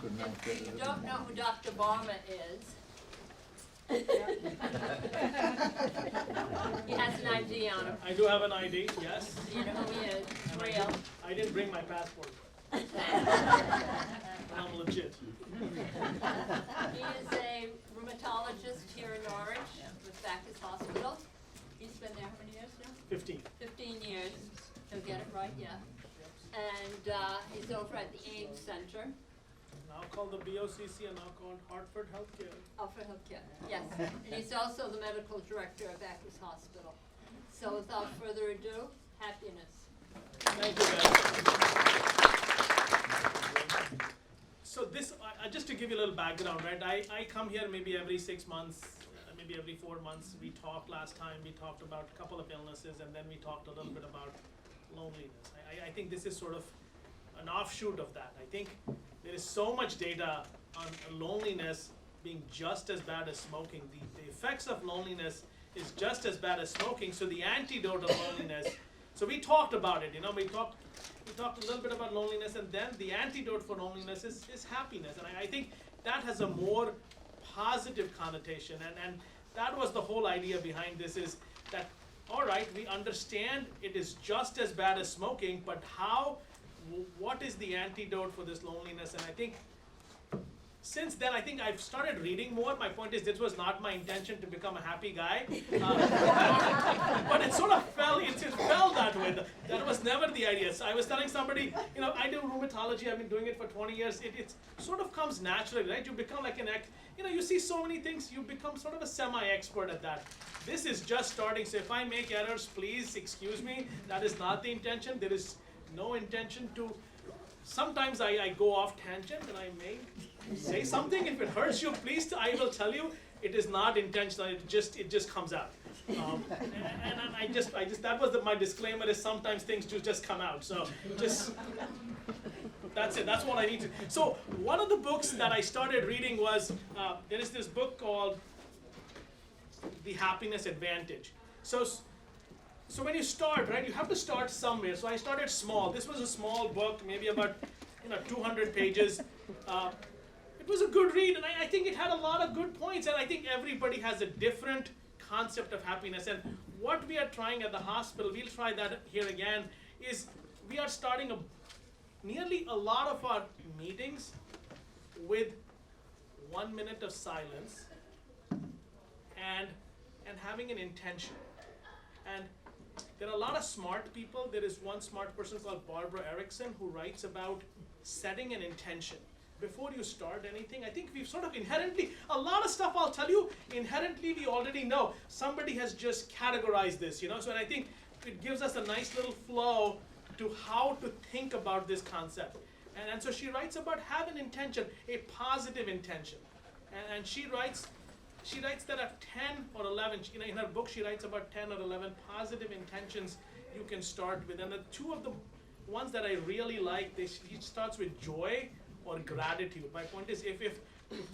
If you don't know who Dr. Varma is, he has an ID on him. I do have an ID, yes. You know who he is. It's real. I didn't bring my passport. I'm legit. He is a rheumatologist here in Orange with Bacchus Hospital. He's been there how many years now? 15. 15 years. He'll get it right, yeah. And he's over at the AIM Center. Now called the BOCC and now called Hartford Healthcare. Hartford Healthcare, yes. And he's also the medical director of Bacchus Hospital. So without further ado, happiness. Thank you, guys. So this, just to give you a little background, right? I come here maybe every 6 months, maybe every 4 months. We talked last time, we talked about a couple of illnesses, and then we talked a little bit about loneliness. I think this is sort of an offshoot of that. I think there is so much data on loneliness being just as bad as smoking. The effects of loneliness is just as bad as smoking, so the antidote of loneliness, so we talked about it, we talked a little bit about loneliness, and then the antidote for loneliness is happiness. And I think that has a more positive connotation, and that was the whole idea behind this, is that, all right, we understand it is just as bad as smoking, but what is the antidote for this loneliness? And I think since then, I think I've started reading more. My point is, this was not my intention to become a happy guy, but it sort of fell that way. That was never the idea. So I was telling somebody, I do rheumatology. I've been doing it for 20 years. It sort of comes naturally, right? You become like you see so many things, you become sort of a semi-expert at that. This is just starting, so if I make errors, please excuse me. That is not the intention. There is no intention to. Sometimes I go off tangent and I may say something. If it hurts you, please, I will tell you, it is not intentional. It just comes out. And I just that was my disclaimer, is sometimes things just come out. So that's it. That's what I need to. So one of the books that I started reading was, there is this book called The Happiness Advantage. So when you start, right, you have to start somewhere. So I started small. This was a small book, maybe about 200 pages. It was a good read, and I think it had a lot of good points. And I think everybody has a different concept of happiness. And what we are trying at the hospital, we'll try that here again, is we are starting nearly a lot of our meetings with 1 minute of silence and having an intention. And there are a lot of smart people. There is one smart person called Barbara Erickson who writes about setting an intention. Before you start anything, I think we've sort of inherently, a lot of stuff I'll tell you, inherently we already know. Somebody has just categorized this, So I think it gives us a nice little flow to how to think about this concept. And so she writes about have an intention, a positive intention. And she writes that at 10 or 11, in her book she writes about 10 or 11 positive intentions you can start with. And the two of the ones that I really like, she starts with joy or gratitude. My point is, if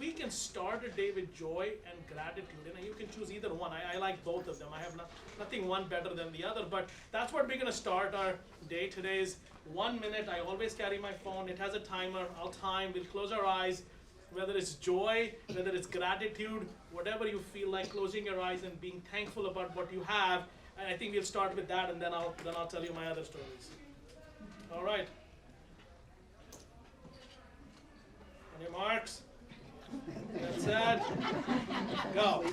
we can start a day with joy and gratitude, and you can choose either one. I like both of them. I have nothing one better than the other, but that's what we're going to start our day today is 1 minute. I always carry my phone. It has a timer. I'll time. We'll close our eyes. Whether it's joy, whether it's gratitude, whatever you feel like, closing your eyes and being thankful about what you have. And I think we'll start with that, and then I'll tell you my other stories. All right. On your marks. That's it. Go.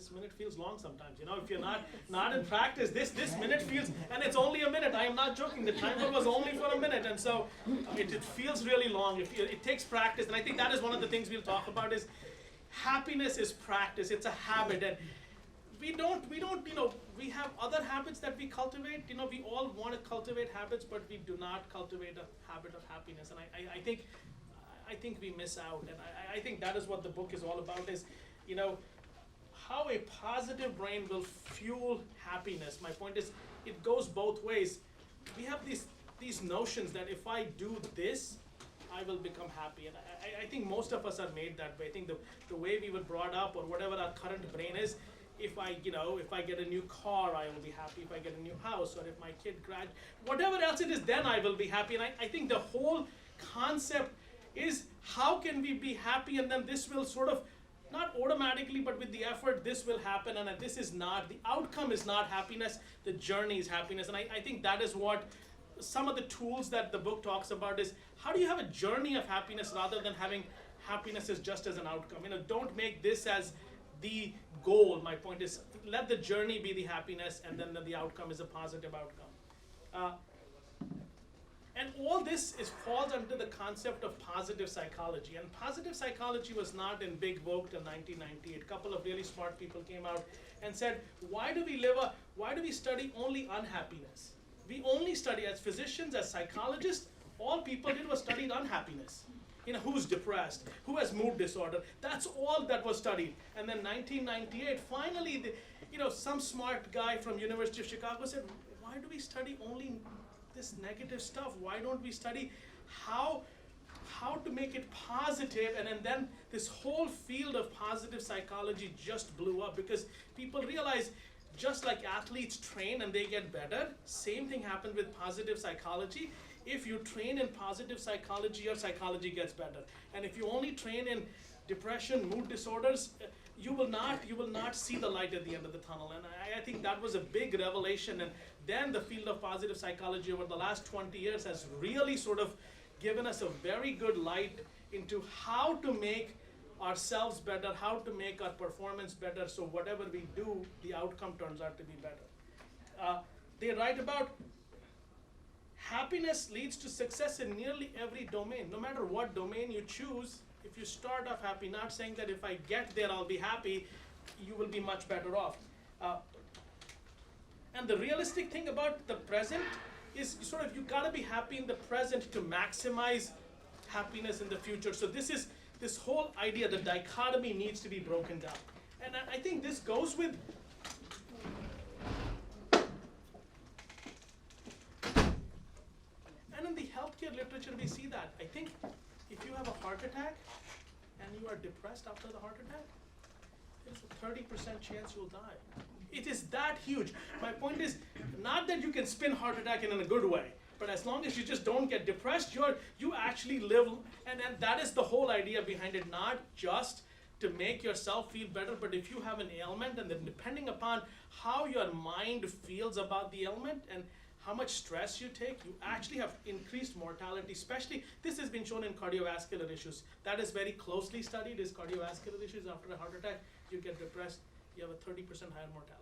this minute feels long sometimes. If you're not in practice, this minute feels, and it's only a minute. I am not joking. The timer was only for a minute, and so it feels really long. It takes practice, and I think that is one of the things we'll talk about is happiness is practice. It's a habit, and we don't, we have other habits that we cultivate. We all want to cultivate habits, but we do not cultivate a habit of happiness, and I think we miss out, and I think that is what the book is all about, is, how a positive brain will fuel happiness. My point is, it goes both ways. We have these notions that if I do this, I will become happy, and I think most of us are made that way. I think the way we were brought up, or whatever our current brain is, if I get a new car, I will be happy. If I get a new house, or if my kid graduates, whatever else it is, then I will be happy. And I think the whole concept is, how can we be happy, and then this will sort of, not automatically, but with the effort, this will happen, and this is not, the outcome is not happiness, the journey is happiness. And I think that is what some of the tools that the book talks about is, how do you have a journey of happiness rather than having happiness as just as an outcome? Don't make this as the goal. My point is, let the journey be the happiness, and then the outcome is a positive outcome. And all this falls under the concept of positive psychology. And positive psychology was not in big vogue till 1998. A couple of really smart people came out and said, why do we study only unhappiness? We only study, as physicians, as psychologists, all people did was studied unhappiness. Who's depressed, who has mood disorder. That's all that was studied. And then 1998, finally, some smart guy from University of Chicago said, why do we study only this negative stuff? Why don't we study how to make it positive? And then this whole field of positive psychology just blew up, because people realize, just like athletes train and they get better, same thing happened with positive psychology. If you train in positive psychology, your psychology gets better. And if you only train in depression, mood disorders, you will not see the light at the end of the tunnel. And I think that was a big revelation. And then the field of positive psychology over the last 20 years has really sort of given us a very good light into how to make ourselves better, how to make our performance better, so whatever we do, the outcome turns out to be better. They write about happiness leads to success in nearly every domain. No matter what domain you choose, if you start off happy, not saying that if I get there I'll be happy, you will be much better off. And the realistic thing about the present is you gotta be happy in the present to maximize happiness in the future. So this whole idea, the dichotomy needs to be broken down. And I think this goes with and in the healthcare literature we see that. I think if you have a heart attack and you are depressed after the heart attack, there's a 30% chance you'll die. It is that huge. My point is not that you can spin heart attack in a good way, but as long as you just don't get depressed, you actually live, and that is the whole idea behind it, not just to make yourself feel better, but if you have an ailment, and then depending upon how your mind feels about the ailment and how much stress you take, you actually have increased mortality. Especially, this has been shown in cardiovascular issues. That is very closely studied, is cardiovascular issues. After a heart attack, you get depressed, you have a 30% higher mortality.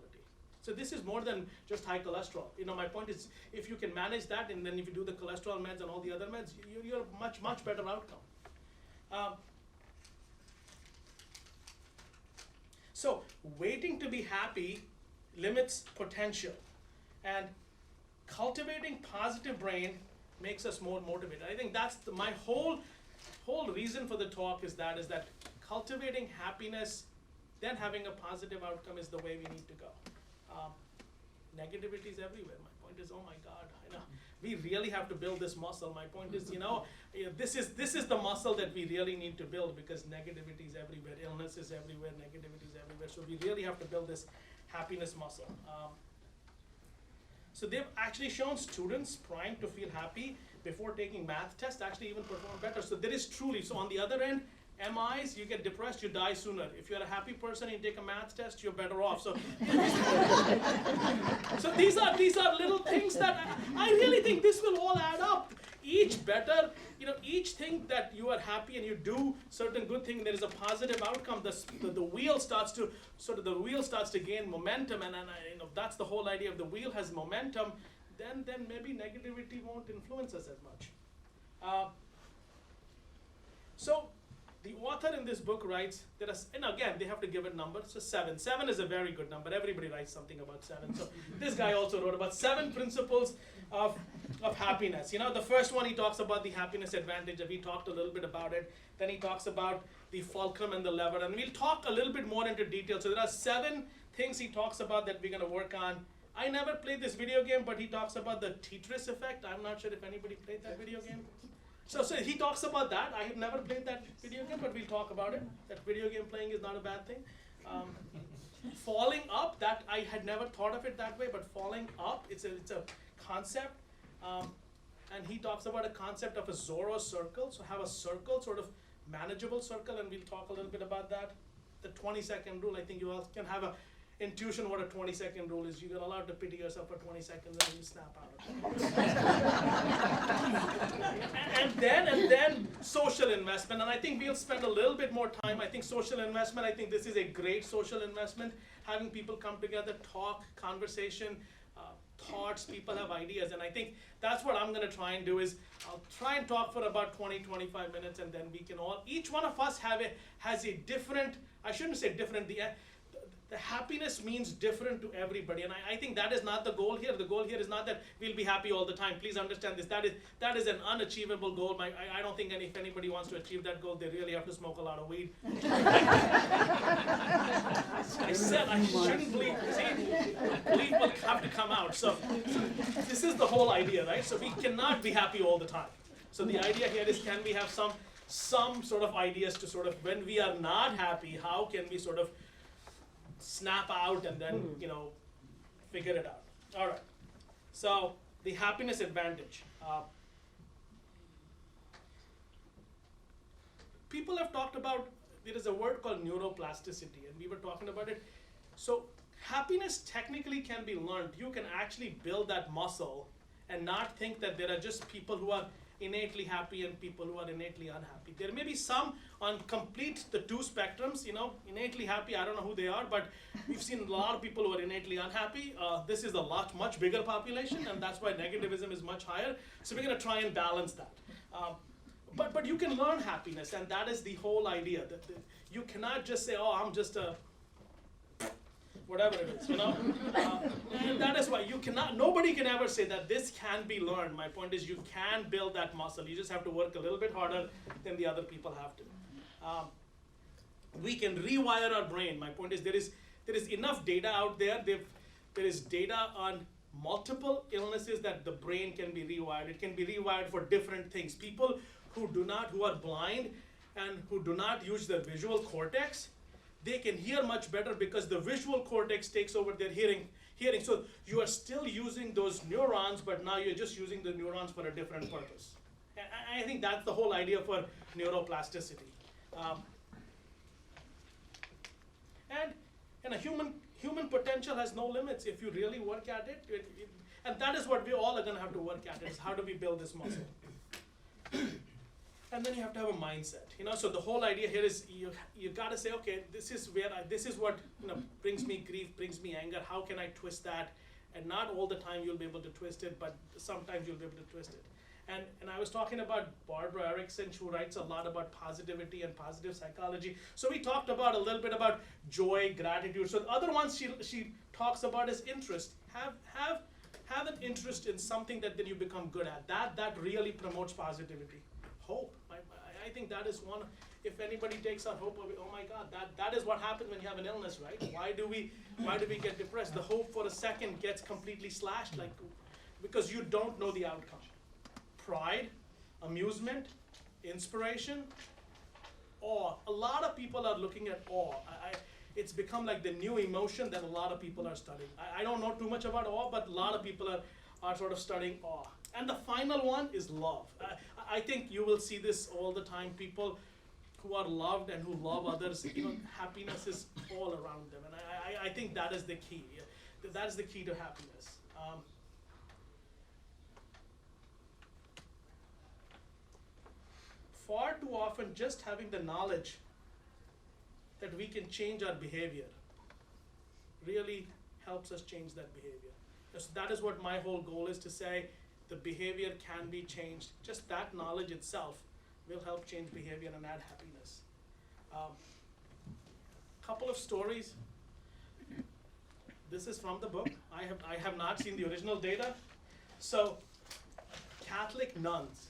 So this is more than just high cholesterol. My point is, if you can manage that, and then if you do the cholesterol meds and all the other meds, you're much, much better outcome. So waiting to be happy limits potential. And cultivating positive brain makes us more motivated. I think that's my whole reason for the talk is that cultivating happiness, then having a positive outcome is the way we need to go. Negativity is everywhere. My point is, oh my God, we really have to build this muscle. My point is, this is the muscle that we really need to build, because negativity is everywhere, illness is everywhere, negativity is everywhere. So we really have to build this happiness muscle. So they've actually shown students primed to feel happy before taking math tests actually even perform better. So there is truly, so on the other end, MIs, you get depressed, you die sooner. If you're a happy person and you take a math test, you're better off. So, so these are little things that I really think this will all add up. Each better, each thing that you are happy and you do certain good thing, there is a positive outcome. The wheel starts to gain momentum, and that's the whole idea. If the wheel has momentum, then maybe negativity won't influence us as much. So the author in this book writes, and again, they have to give it numbers. So 7. 7 is a very good number. Everybody writes something about 7. So this guy also wrote about 7 principles of happiness. The first one, he talks about the happiness advantage. We talked a little bit about it. Then he talks about the fulcrum and the lever. And we'll talk a little bit more into detail. So there are 7 things he talks about that we're going to work on. I never played this video game, but he talks about the Tetris effect. I'm not sure if anybody played that video game. So he talks about that. I have never played that video game, but we'll talk about it. That video game playing is not a bad thing. Falling up, that I had never thought of it that way, but falling up, it's a concept. And he talks about a concept of a Zorro circle. So have a circle, sort of manageable circle, and we'll talk a little bit about that. The 20-second rule, I think you all can have a intuition what a 20-second rule is. You're allowed to pity yourself for 20 seconds and you snap out of it. and then social investment. And I think we'll spend a little bit more time. I think social investment, I think this is a great social investment. Having people come together, talk, conversation, thoughts, people have ideas. And I think that's what I'm going to try and do is I'll try and talk for about 20, 25 minutes, and then we can all, each one of us has a different, I shouldn't say different, the happiness means different to everybody, and I think that is not the goal here. The goal here is not that we'll be happy all the time. Please understand this. That is an unachievable goal. I don't think if anybody wants to achieve that goal, they really have to smoke a lot of weed. I said I shouldn't believe. See, belief will have to come out. So this is the whole idea, right? So we cannot be happy all the time. So the idea here is, can we have some sort of ideas to sort of, when we are not happy, how can we sort of snap out and then, figure it out. All right. So the happiness advantage. People have talked about, there is a word called neuroplasticity, and we were talking about it. So happiness technically can be learned. You can actually build that muscle and not think that there are just people who are innately happy and people who are innately unhappy. There may be some on complete the two spectrums, innately happy, I don't know who they are, but we've seen a lot of people who are innately unhappy. This is a much bigger population, and that's why negativism is much higher. So we're going to try and balance that. But you can learn happiness, and that is the whole idea. That you cannot just say, oh, I'm just a whatever it is, and that is why nobody can ever say that this can be learned. My point is, you can build that muscle. You just have to work a little bit harder than the other people have to. We can rewire our brain. My point is, there is enough data out there. There is data on multiple illnesses that the brain can be rewired. It can be rewired for different things. People who are blind and who do not use their visual cortex, they can hear much better because the visual cortex takes over their hearing. So you are still using those neurons, but now you're just using the neurons for a different purpose. I think that's the whole idea for neuroplasticity. And a human potential has no limits if you really work at it. And that is what we all are going to have to work at, is how do we build this muscle. And then you have to have a mindset, So the whole idea here is you got to say, okay, this is what brings me grief, brings me anger. How can I twist that? And not all the time you'll be able to twist it, but sometimes you'll be able to twist it. And I was talking about Barbara Erickson, who writes a lot about positivity and positive psychology. So we talked about a little bit about joy, gratitude. So the other ones she talks about is interest. Have an interest in something that then you become good at. That really promotes positivity. Hope. I think that is one. If anybody takes our hope away, oh my God, that is what happens when you have an illness, right? Why do we get depressed? The hope for a second gets completely slashed, because you don't know the outcome. Pride, amusement, inspiration, awe. A lot of people are looking at awe. It's become like the new emotion that a lot of people are studying. I don't know too much about awe, but a lot of people are sort of studying awe. And the final one is love. I think you will see this all the time. People who are loved and who love others, happiness is all around them. And I think that is the key. That is the key to happiness. far too often just having the knowledge that we can change our behavior really helps us change that behavior. So that is what my whole goal is, to say the behavior can be changed. Just that knowledge itself will help change behavior and add happiness. Couple of stories. This is from the book. I have not seen the original data. So Catholic nuns.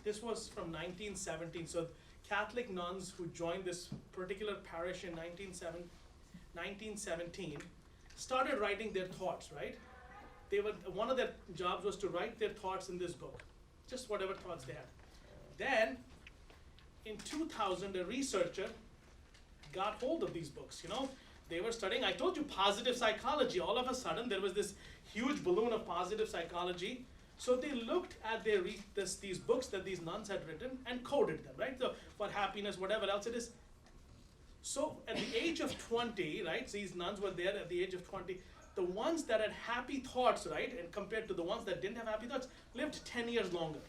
This was from 1917. So Catholic nuns who joined this particular parish in 1917 started writing their thoughts, right? One of their jobs was to write their thoughts in this book, just whatever thoughts they had. Then, in 2000, a researcher got hold of these books, They were studying, I told you, positive psychology. All of a sudden, there was this huge balloon of positive psychology. So they looked at these books that these nuns had written and coded them, right? So for happiness, whatever else it is. So at the age of 20, right, these nuns were there at the age of 20. The ones that had happy thoughts, right, and compared to the ones that didn't have happy thoughts, lived 10 years longer.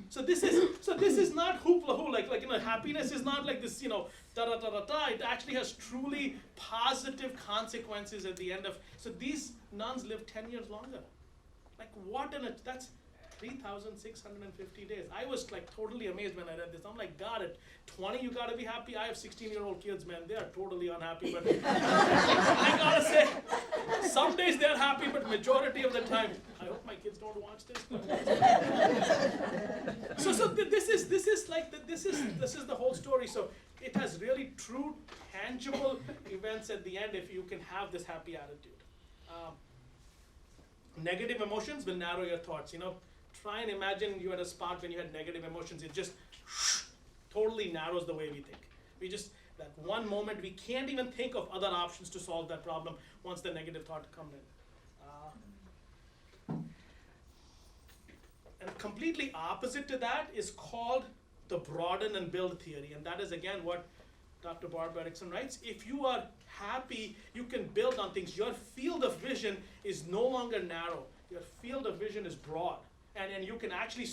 So this is not hoopla hoo, like happiness is not like this, da da da da da. It actually has truly positive consequences at the end of. So these nuns lived 10 years longer. Like that's 3,650 days. I was like totally amazed when I read this. I'm like, God, at 20 you gotta be happy. I have 16-year-old kids, man. They are totally unhappy. But I gotta say, some days they're happy, but majority of the time, I hope my kids don't watch this. This is the whole story. So it has really true, tangible events at the end if you can have this happy attitude. Negative emotions will narrow your thoughts. Try and imagine you at a spot when you had negative emotions. It just totally narrows the way we think. That one moment, we can't even think of other options to solve that problem once the negative thought comes in. And completely opposite to that is called the broaden and build theory. And that is, again, what Dr. Barb Erickson writes. If you are happy, you can build on things. Your field of vision is no longer narrow. Your field of vision is broad. And you can actually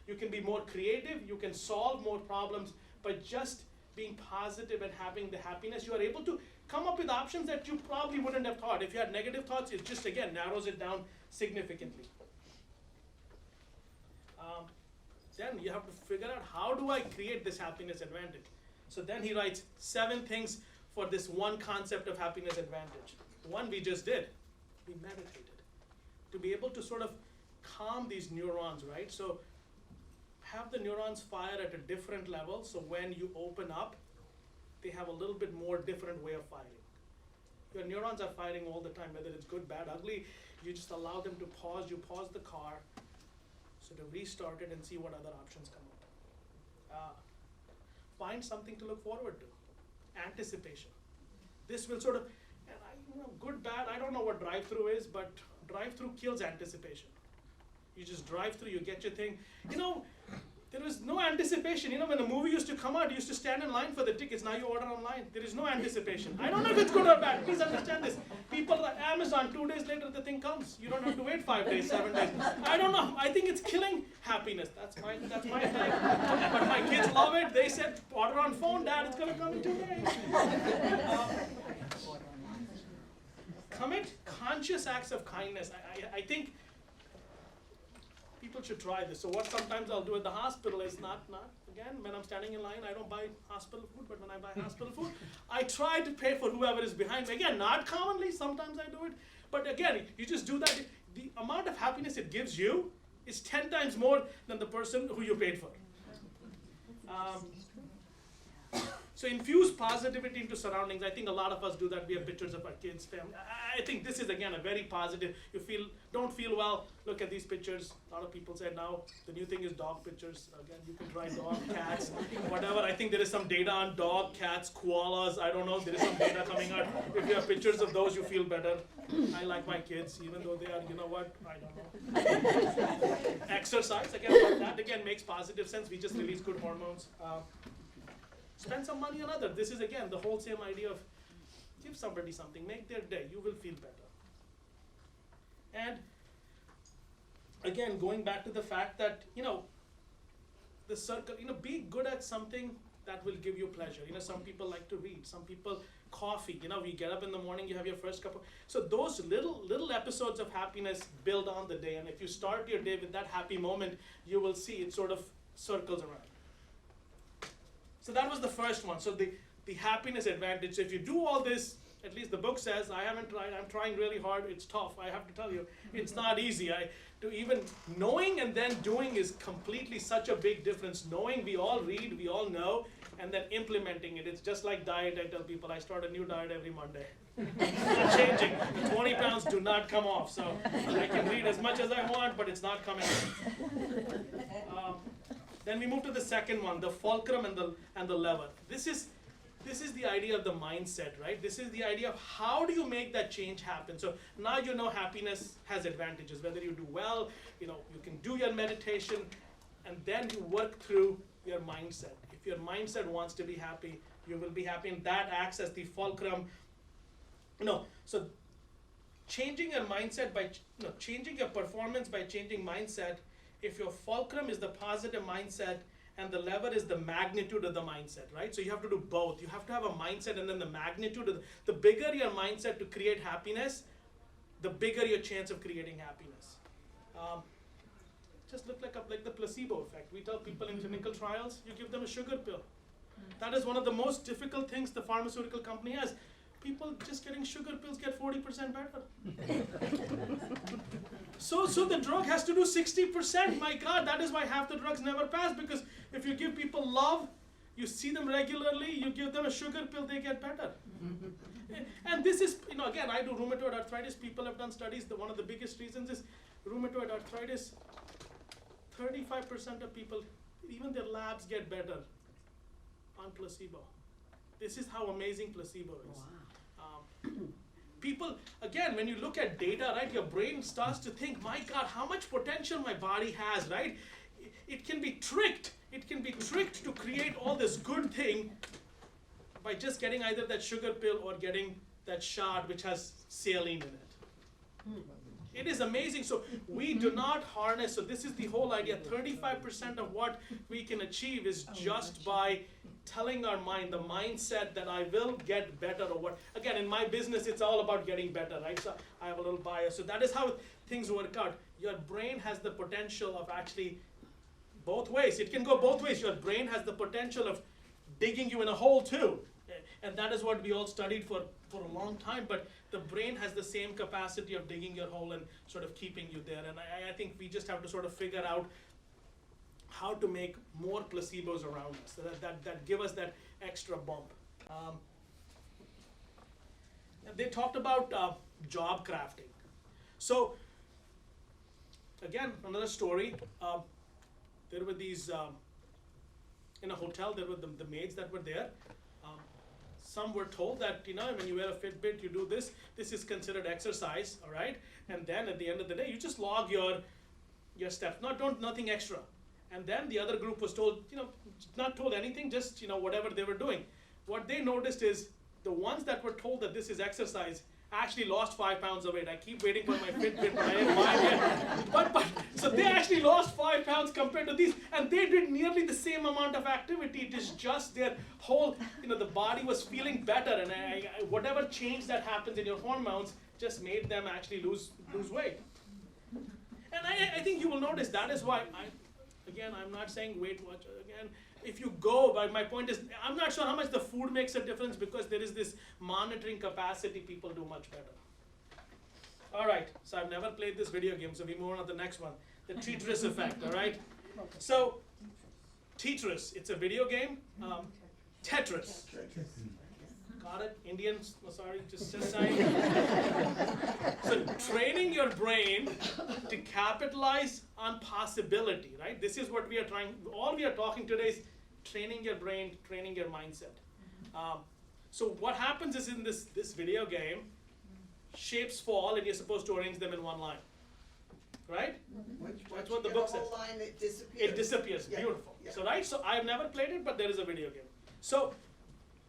you can be more creative, you can solve more problems by just being positive and having the happiness. You are able to come up with options that you probably wouldn't have thought. If you had negative thoughts, it just, again, narrows it down significantly. Then you have to figure out, how do I create this happiness advantage? So then he writes 7 things for this one concept of happiness advantage. One we just did. We meditated. To be able to sort of calm these neurons, right? So have the neurons fire at a different level, so when you open up, they have a little bit more different way of firing. Your neurons are firing all the time, whether it's good, bad, ugly. You just allow them to pause. You pause the car, so to restart it and see what other options come up. Find something to look forward to. Anticipation. This will sort of, good, bad, I don't know what drive-through is, but drive-through kills anticipation. You just drive through, you get your thing. There was no anticipation. When a movie used to come out, you used to stand in line for the tickets. Now you order online. There is no anticipation. I don't know if it's good or bad. Please understand this. People at Amazon, 2 days later, the thing comes. You don't have to wait 5 days, 7 days. I don't know. I think it's killing happiness. That's my thing. But my kids love it. They said, order on phone, Dad, it's going to come in 2 days. Commit conscious acts of kindness. I think people should try this. So what sometimes I'll do at the hospital is not again, when I'm standing in line, I don't buy hospital food, but when I buy hospital food, I try to pay for whoever is behind me. Again, not commonly, sometimes I do it. But again, you just do that. The amount of happiness it gives you is 10 times more than the person who you paid for. So infuse positivity into surroundings. I think a lot of us do that. We have pictures of our kids, family. I think this is, again, a very positive. Don't feel well, look at these pictures. A lot of people say now the new thing is dog pictures. Again, you can try dog, cats, whatever. I think there is some data on dog, cats, koalas. I don't know. There is some data coming out. If you have pictures of those, you feel better. I like my kids, even though they are, you know what, I don't know. Exercise, again, that again makes positive sense. We just release good hormones. Spend some money on others. This is, again, the whole same idea of give somebody something, make their day, you will feel better. And again, going back to the fact that, the circle, be good at something that will give you pleasure. Some people like to read, some people coffee, you get up in the morning, you have your first cup of, so those little episodes of happiness build on the day, and if you start your day with that happy moment, you will see it sort of circles around. So that was the first one. So the happiness advantage. So if you do all this, at least the book says, I haven't tried, I'm trying really hard, it's tough, I have to tell you, it's not easy. To even knowing and then doing is completely such a big difference. Knowing, we all read, we all know, and then implementing it. It's just like diet. I tell people, I start a new diet every Monday. It's not changing. 20 pounds do not come off. So I can read as much as I want, but it's not coming off. Then we move to the second one, the fulcrum and the lever. This is the idea of the mindset, right? This is the idea of how do you make that change happen. So now you know happiness has advantages. Whether you do well, you can do your meditation, and then you work through your mindset. If your mindset wants to be happy, you will be happy, and that acts as the fulcrum. So changing your mindset by, changing your performance by changing mindset. If your fulcrum is the positive mindset, and the lever is the magnitude of the mindset, right? So you have to do both. You have to have a mindset and then the magnitude of the bigger your mindset to create happiness, the bigger your chance of creating happiness. Just look like the placebo effect. We tell people in clinical trials, you give them a sugar pill. That is one of the most difficult things the pharmaceutical company has. People just getting sugar pills get 40% better. So the drug has to do 60%. My God, that is why half the drugs never pass, because if you give people love, you see them regularly, you give them a sugar pill, they get better. And this is, again, I do rheumatoid arthritis. People have done studies. One of the biggest reasons is rheumatoid arthritis. 35% of people, even their labs get better on placebo. This is how amazing placebo is. Wow. People, again, when you look at data, right, your brain starts to think, my God, how much potential my body has, right? It can be tricked. It can be tricked to create all this good thing by just getting either that sugar pill or getting that shot which has saline in it. It is amazing. So we do not harness, so this is the whole idea. 35% of what we can achieve is just by telling our mind, the mindset that I will get better, or what. Again, in my business, it's all about getting better, right? So I have a little bias. So that is how things work out. Your brain has the potential of actually both ways. It can go both ways. Your brain has the potential of digging you in a hole too. And that is what we all studied for a long time. But the brain has the same capacity of digging your hole and sort of keeping you there. And I think we just have to sort of figure out how to make more placebos around us that give us that extra bump. They talked about job crafting. So again, another story. There were these, in a hotel, there were the maids that were there. Some were told that, when you wear a Fitbit, you do this. This is considered exercise, all right? And then at the end of the day, you just log your steps. Nothing extra. And then the other group was told, not told anything, just, whatever they were doing. What they noticed is the ones that were told that this is exercise actually lost 5 pounds of weight. I keep waiting for my Fitbit, but I didn't buy it yet. But so they actually lost 5 pounds compared to these, and they did nearly the same amount of activity. It is just their whole, the body was feeling better, and whatever change that happens in your hormones just made them actually lose weight. And I think you will notice that is why I'm not saying Weight Watch again. If you go, but my point is, I'm not sure how much the food makes a difference, because there is this monitoring capacity, people do much better. All right, so I've never played this video game, so we move on to the next one. The Tetris effect, all right? So, Tetris, it's a video game. Tetris. Got it? Indians, sorry, just saying. So training your brain to capitalize on possibility, right? This is what we are trying, all we are talking today is training your brain, training your mindset. So what happens is in this video game, shapes fall and you're supposed to arrange them in one line, right? That's what the book says. Line, it disappears. It disappears, Yeah. beautiful. Yeah. So right, so I've never played it, but there is a video game. So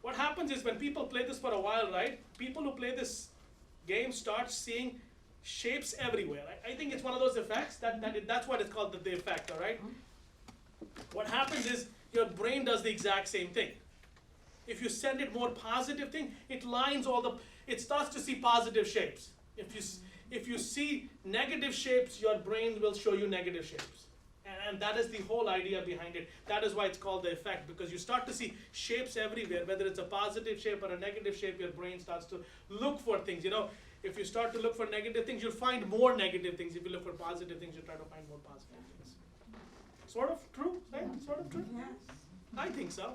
what happens is when people play this for a while, right, people who play this game start seeing shapes everywhere. I think it's one of those effects that's what it's called, the effect, all right? What happens is your brain does the exact same thing. If you send it more positive thing, it lines it starts to see positive shapes. If you see negative shapes, your brain will show you negative shapes. And that is the whole idea behind it. That is why it's called the effect, because you start to see shapes everywhere, whether it's a positive shape or a negative shape, your brain starts to look for things. If you start to look for negative things, you'll find more negative things. If you look for positive things, you'll try to find more positive things. Sort of true, right? Sort of true? Yes. I think so.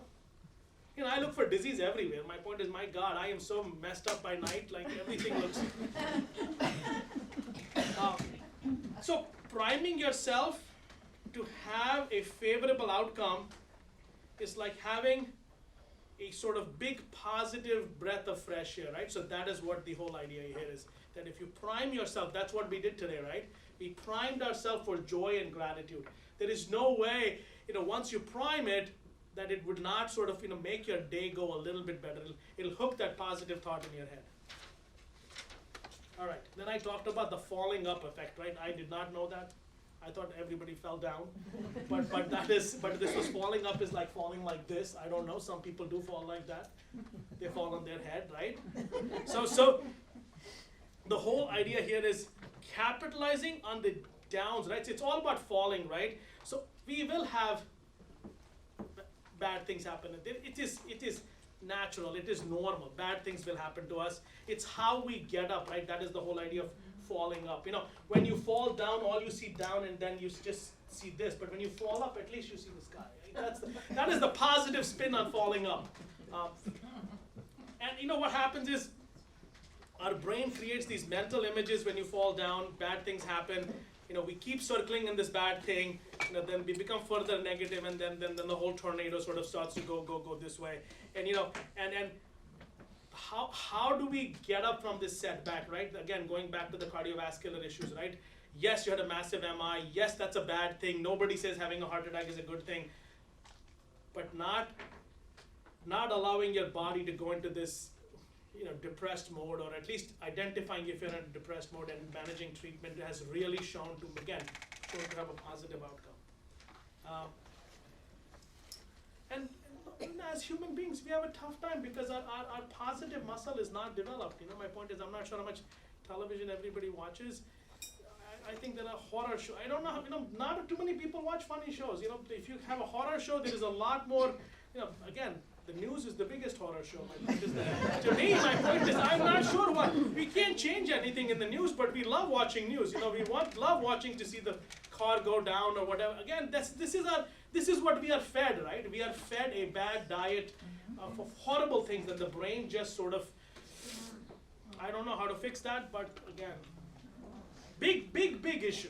I look for disease everywhere. My point is, my God, I am so messed up by night, like everything looks. So priming yourself to have a favorable outcome is like having a sort of big positive breath of fresh air, right? So that is what the whole idea here is, that if you prime yourself, that's what we did today, right? We primed ourselves for joy and gratitude. There is no way, once you prime it, that it would not sort of, make your day go a little bit better. It'll hook that positive thought in your head. All right, then I talked about the falling up effect, right? I did not know that. I thought everybody fell down, but this was falling up is like falling like this. I don't know, some people do fall like that. They fall on their head, right? So the whole idea here is capitalizing on the downs, right? So it's all about falling, right? So we will have bad things happen. It is natural, it is normal. Bad things will happen to us. It's how we get up, right? That is the whole idea of falling up. When you fall down, all you see down, and then you just see this. But when you fall up, at least you see the sky. That is the positive spin on falling up. And what happens is, our brain creates these mental images when you fall down, bad things happen. We keep circling in this bad thing, then we become further negative, and then the whole tornado sort of starts to go this way. And and how do we get up from this setback, right? Again, going back to the cardiovascular issues, right? Yes, you had a massive MI. Yes, that's a bad thing. Nobody says having a heart attack is a good thing. But not allowing your body to go into this depressed mode, or at least identifying if you're in a depressed mode and managing treatment has really shown to have a positive outcome. And as human beings, we have a tough time because our positive muscle is not developed. My point is, I'm not sure how much television everybody watches. I think there are horror shows. I don't know, not too many people watch funny shows. If you have a horror show, there is a lot more, again, the news is the biggest horror show. My point is that, to me, my point is, I'm not sure we can't change anything in the news, but we love watching news. We love watching to see the car go down or whatever. Again, this is what we are fed, right? We are fed a bad diet of horrible things, and the brain just sort of, I don't know how to fix that, but again, big issue.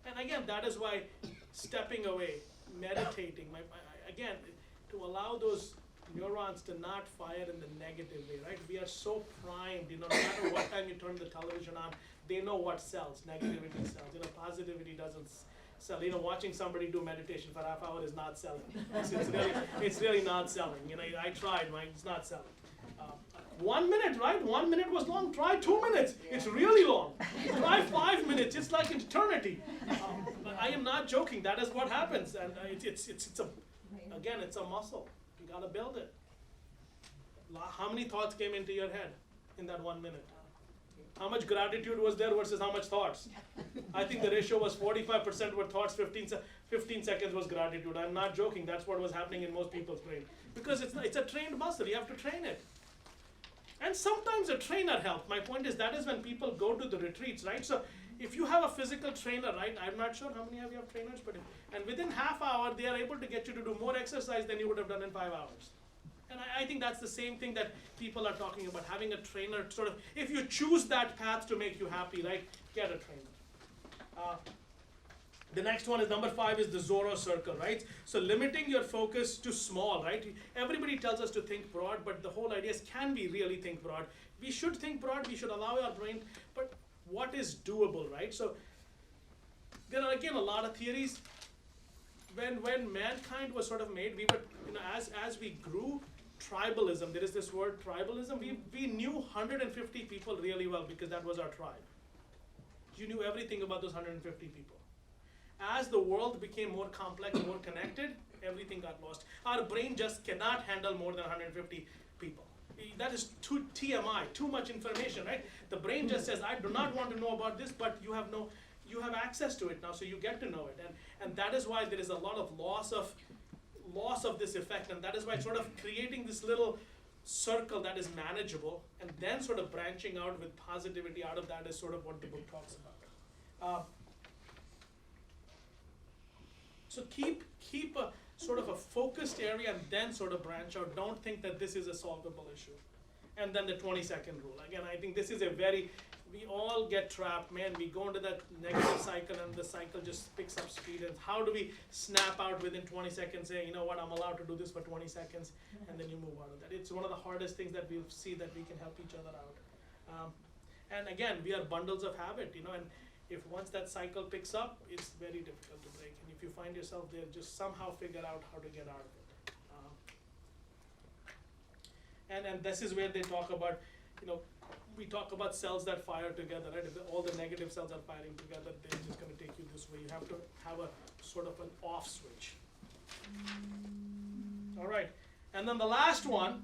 And again, that is why stepping away, meditating, again, to allow those neurons to not fire in the negative way, right? We are so primed, no matter what time you turn the television on, they know what sells. Negativity sells. Positivity doesn't sell. Watching somebody do meditation for half hour is not selling. It's really not selling. I tried, it's not selling. 1 minute, right? 1 minute was long. Try 2 minutes. It's really long. Try 5 minutes. It's like an eternity. But I am not joking. That is what happens, and it's a muscle. You gotta build it. How many thoughts came into your head in that 1 minute? How much gratitude was there versus how much thoughts? I think the ratio was 45% were thoughts, 15 seconds was gratitude. I'm not joking. That's what was happening in most people's brain. Because it's a trained muscle. You have to train it. And sometimes a trainer helps. My point is, that is when people go to the retreats, right? So if you have a physical trainer, right? I'm not sure how many of you have trainers, but and within half hour, they are able to get you to do more exercise than you would have done in 5 hours. And I think that's the same thing that people are talking about, having a trainer sort of, if you choose that path to make you happy, right, get a trainer. The next one is number 5 is the Zorro circle, right? So limiting your focus to small, right? Everybody tells us to think broad, but the whole idea is, can we really think broad? We should think broad, we should allow our brain, but what is doable, right? So there are again a lot of theories. When mankind was sort of made, we were, as we grew, tribalism. There is this word tribalism. We knew 150 people really well because that was our tribe. You knew everything about those 150 people. As the world became more complex, more connected, everything got lost. Our brain just cannot handle more than 150 people. That is too TMI, too much information, right? The brain just says, I do not want to know about this, but you have access to it now, so you get to know it. And that is why there is a lot of loss of this effect, and that is why sort of creating this little circle that is manageable, and then sort of branching out with positivity out of that is sort of what the book talks about. So keep a sort of a focused area and then sort of branch out. Don't think that this is a solvable issue. And then the 20-second rule. Again, I think this is we all get trapped, man. We go into that negative cycle and the cycle just picks up speed. And how do we snap out within 20 seconds, say, you know what, I'm allowed to do this for 20 seconds, and then you move out of that. It's one of the hardest things that we'll see that we can help each other out. And again, we are bundles of habit, and if once that cycle picks up, it's very difficult to break. And if you find yourself there, just somehow figure out how to get out of it. And this is where they talk about, we talk about cells that fire together, right? If all the negative cells are firing together, they're just going to take you this way. You have to have a sort of an off switch. All right. And then the last one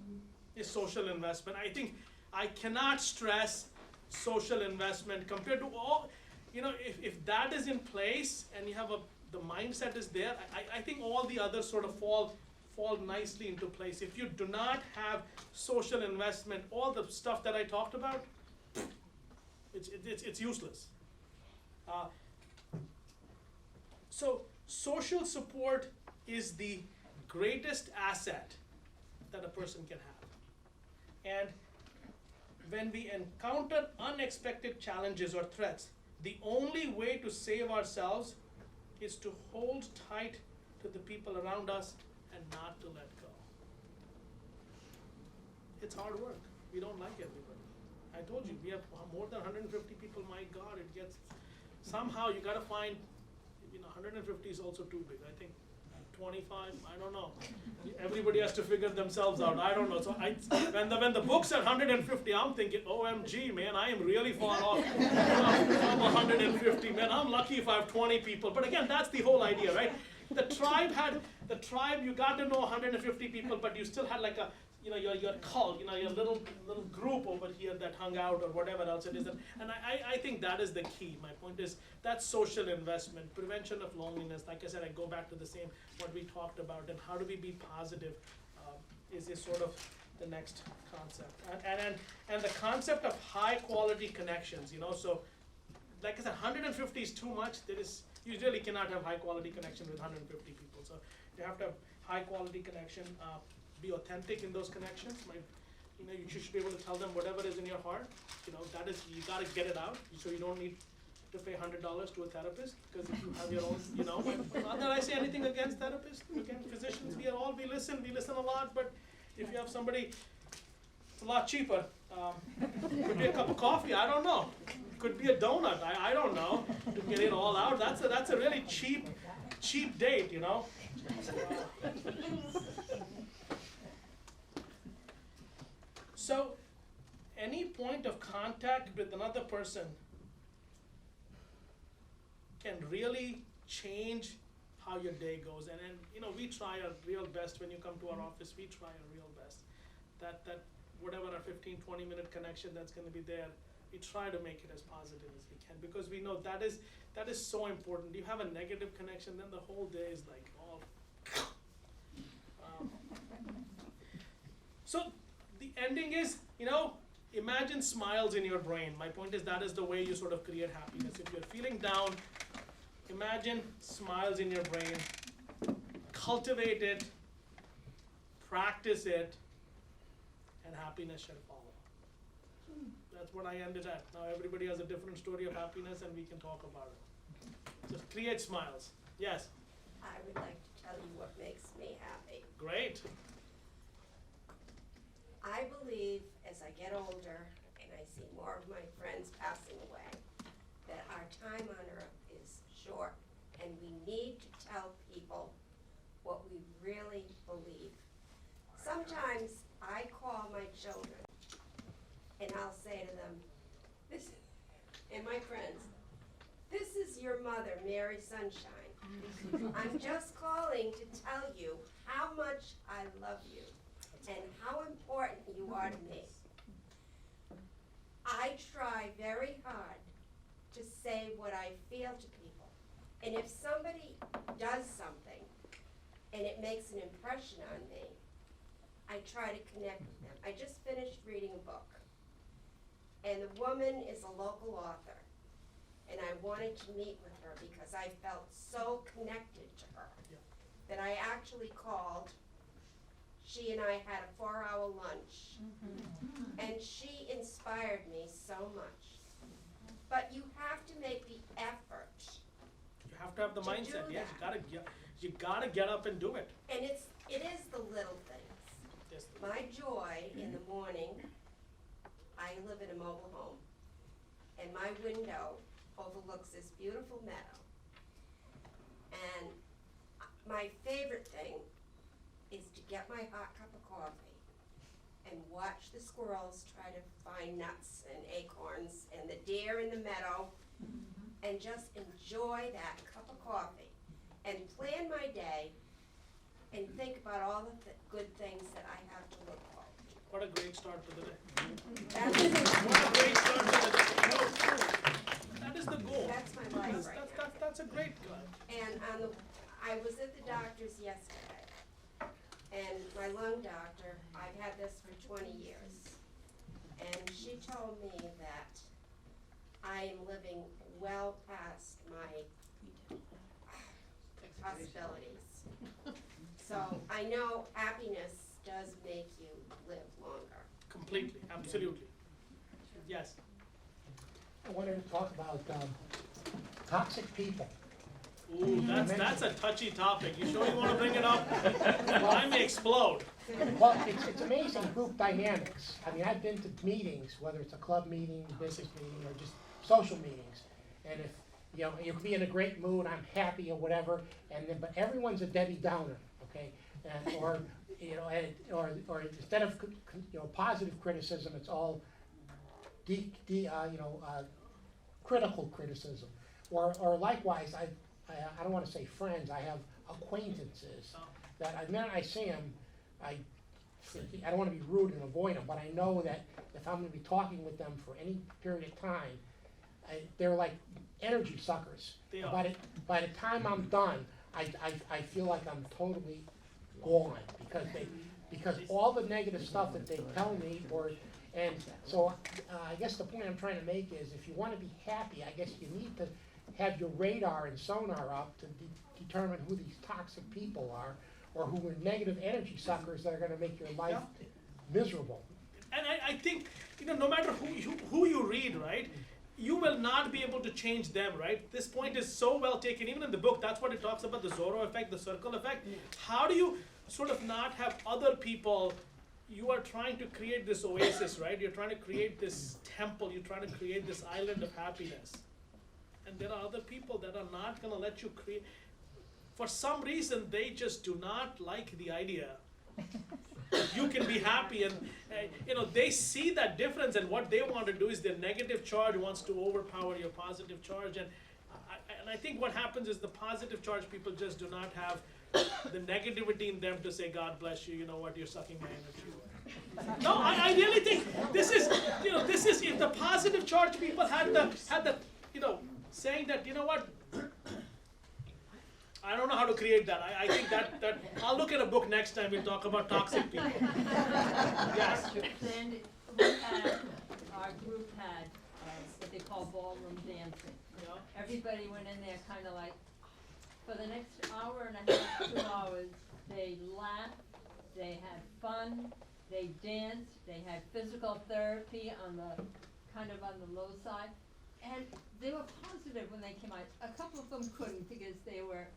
is social investment. I think I cannot stress social investment compared to all, if that is in place and you have the mindset is there, I think all the others sort of fall nicely into place. If you do not have social investment, all the stuff that I talked about, it's useless. So social support is the greatest asset that a person can have. And when we encounter unexpected challenges or threats, the only way to save ourselves is to hold tight to the people around us and not to let go. It's hard work. We don't like everybody. I told you, we have more than 150 people. My God, it gets, somehow you gotta find, 150 is also too big. I think 25, I don't know. Everybody has to figure themselves out. I don't know. So when the book said 150, I'm thinking, OMG, man, I am really far off from 150. Man, I'm lucky if I have 20 people. But again, that's the whole idea, right? The tribe, you got to know 150 people, but you still had like a, your cult, your little group over here that hung out or whatever else it is. And I think that is the key. My point is that's social investment, prevention of loneliness. Like I said, I go back to the same, what we talked about, and how do we be positive is sort of the next concept. And the concept of high quality connections, so like I said, 150 is too much. You really cannot have high quality connection with 150 people. So you have to have high quality connection, be authentic in those connections. You should be able to tell them whatever is in your heart. That is, you got to get it out. So you don't need to pay $100 to a therapist, because if you have your own, not that I say anything against therapists, again, physicians, we listen a lot, but if you have somebody, it's a lot cheaper. Could be a cup of coffee, I don't know. Could be a donut, I don't know, to get it all out. That's a really cheap date, So, any point of contact with another person can really change how your day goes. And we try our real best when you come to our office. We try our real best. That whatever our 15-20 minute connection that's going to be there, we try to make it as positive as we can, because we know that is so important. You have a negative connection, then the whole day is like all. So the ending is, imagine smiles in your brain. My point is that is the way you sort of create happiness. If you're feeling down, imagine smiles in your brain. Cultivate it, practice it, and happiness shall follow. That's what I ended at. Now everybody has a different story of happiness, and we can talk about it. Just create smiles. Yes? I would like to tell you what makes me happy. Great. I believe as I get older and I see more of my friends passing away, that our time on earth is short, and we need to tell people what we really believe. sometimes I call my children and I'll say to them, this, and my friends, this is your mother, Mary Sunshine. I'm just calling to tell you how much I love you and how important you are to me. I try very hard to say what I feel to people. And if somebody does something and it makes an impression on me, I try to connect with them. I just finished reading a book, and the woman is a local author, and I wanted to meet with her because I felt so connected to her that I actually called. She and I had a 4-hour lunch, and she inspired me so much. But you have to make the effort. You have to have the To mindset. do Yes, that. you gotta get up and do it. And it is the little things. Yes. My joy in the morning, I live in a mobile home, and my window overlooks this beautiful meadow. And my favorite thing is to get my hot cup of coffee and watch the squirrels try to find nuts and acorns and the deer in the meadow, and just enjoy that cup of coffee and plan my day and think about all the good things that I have to look forward to. What a great start to the day. That's, What a great start to the day. No, that is the goal. that's my life right now. That's a great goal. And I was at the doctor's yesterday, and my lung doctor, I've had this for 20 years, and she told me that I am living well past my possibilities. So I know happiness does make you live longer. Completely, absolutely. Yes. I wanted to talk about toxic people. Ooh, that's a touchy topic. You sure you want to bring it up? I may explode. Well, it's amazing group dynamics. I mean, I've been to meetings, whether it's a club meeting, business meeting, or just social meetings, and if you know, you could be in a great mood, I'm happy or whatever, and then but everyone's a Debbie Downer, okay, and or you know, or instead of positive criticism, it's all critical criticism, or likewise, I don't want to say friends, I have acquaintances that the minute I see them, I don't want to be rude and avoid them, but I know that if I'm going to be talking with them for any period of time, they're like energy suckers. They are. By the time I'm done, I feel like I'm totally gone because all the negative stuff that they tell me and so I guess the point I'm trying to make is if you want to be happy, I guess you need to have your radar and sonar up to determine who these toxic people are or who are negative energy suckers that are going to make your life miserable. And I think, no matter who you read, right, you will not be able to change them, right? This point is so well taken. Even in the book, that's what it talks about, the Zorro effect, the circle effect. How do you sort of not have other people, you are trying to create this oasis, right? You're trying to create this temple, you're trying to create this island of happiness. And there are other people that are not going to let you create. For some reason, they just do not like the idea you can be happy, and they see that difference, and what they want to do is their negative charge wants to overpower your positive charge, and I think what happens is the positive charge people just do not have the negativity in them to say, God bless you, you know what, you're sucking my energy. No, I really think this is if the positive charge people had the saying that, you know what, I don't know how to create that. I think that I'll look at a book next time we'll talk about toxic people. Yes. Sandy, our group had what they call ballroom dancing. Yeah. Everybody went in there kind of like, for the next hour and a half, 2 hours, they laughed, they had fun, they danced, they had physical therapy on the low side, and they were positive when they came out. A couple of them couldn't because they weren't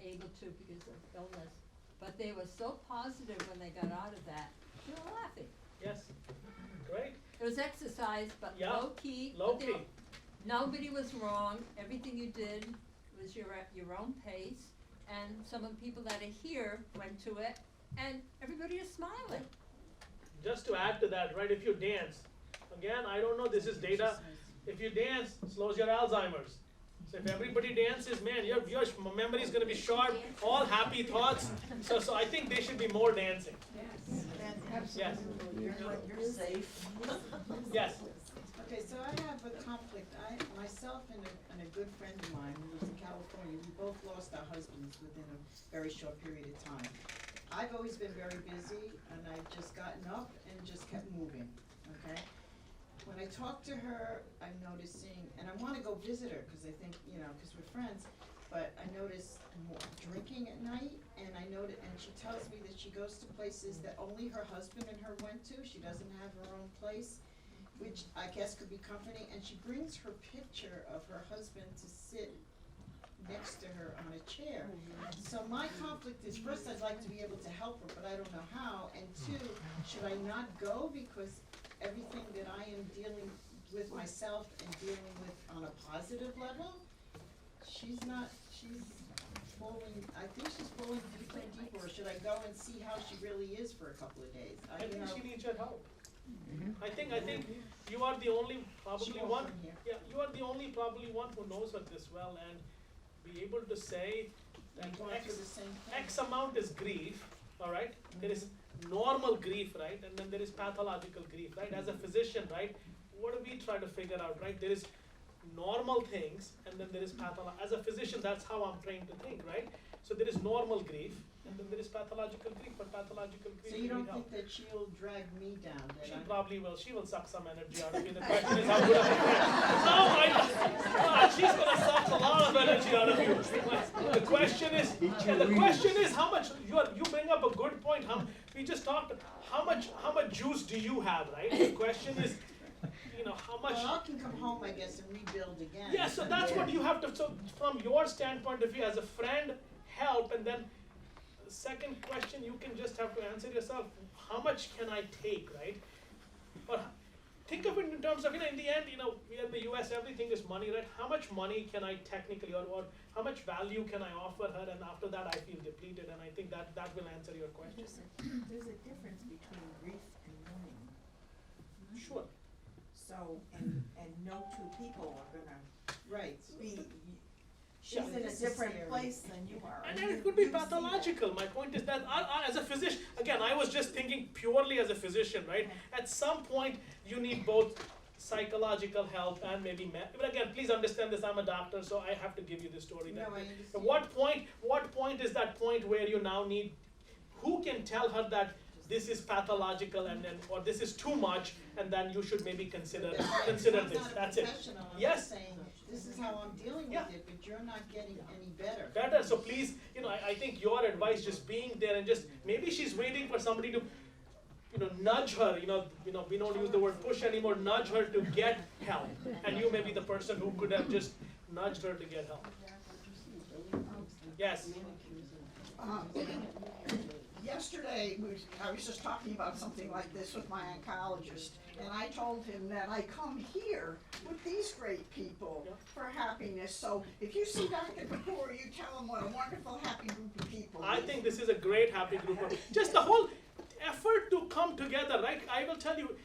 able to because of illness, but they were so positive when they got out of that. They were laughing. Yes. Great. It was exercise, but Yeah. low key. Low but they key. were- Nobody was wrong. Everything you did was your own pace. And some of the people that are here went to it, and everybody is smiling. Just to add to that, right, if you dance, again, I don't know, this is data, if you dance, slows your Alzheimer's. So if everybody dances, man, your memory is gonna be sharp, all happy thoughts, so I think they should be more dancing. Yes, You're safe. yes, Okay, so I have a conflict. Myself and a good friend of mine who lives in California, we both lost our husbands within a very short period of time. I've always been very busy, and I've just gotten up and just kept moving, okay? When I talk to her, I'm noticing, and I wanna go visit her, cause I think, cause we're friends, but I notice more drinking at night, and and she tells me that she goes to places that only her husband and her went to, she doesn't have her own place, which I guess could be company, and she brings her picture of her husband to sit next to her on a chair. So my conflict is, first, I'd like to be able to help her, but I don't know how, and two, should I not go because everything that I am dealing with myself and dealing with on a positive level, she's falling, I think she's falling deeper and deeper, or should I go and see how she really is for a couple of days? I think she needs your help. Mhm. I think you are the only probably She won't one, come here. yeah, you are the only probably one who knows her this well and be able to say that I'm going through the same thing. X amount is grief, alright? There is normal grief, right? And then there is pathological grief, right? As a physician, right? What do we try to figure out, right? There is normal things and then there is as a physician, that's how I'm trained to think, right? So there is normal grief and then there is pathological grief, but pathological grief So we you don't need help. think that she'll drag me down, that She I'm? probably will. She will suck some energy out of you. The question is how good of a friend. No, she's gonna suck a lot of energy out of you. The question is how much you bring up a good point. We just talked. How much juice do you have, right? The question is, how much. Well, I can come home, I guess, and rebuild again. Yeah, so that's what you have to. So from your standpoint of view, as a friend, help, and then. Second question, you can just have to answer yourself, how much can I take, right? Or think of it in terms of, in the end, we are in the US, everything is money, right? How much money can I technically, or how much value can I offer her, and after that I feel depleted, and I think that will answer your question. There's a difference between grief and mourning. Sure. So, and no two people are gonna Right. be, she's Yeah, in a this is different scary. place than you are. And You- then it could be you see that. pathological. My point is that as a physician, again, I was just thinking purely as a physician, right? At some point, you need both psychological help and maybe but again, please understand this, I'm a doctor, so I have to give you the story. No, I At understand. what point is that point where you now need, who can tell her that this is pathological and then, or this is too much, and then you should maybe consider this, that's it. I'm Yes. just saying, this is how I'm dealing Yeah. with it, but you're not getting any better. Better, so please, I think your advice, just being there and just, maybe she's waiting for somebody to, nudge her, we don't use the word push anymore, nudge her to get help. And you may be the person who could have just nudged her to get help. Yes, Yesterday, I was just talking about something like this with my oncologist, and I told him that I come here with these great people for happiness. So if you see Dr. Kapoor, you tell him what a wonderful, happy group of people. I think this is a great happy group of, just the whole effort to come together, right? I will tell you,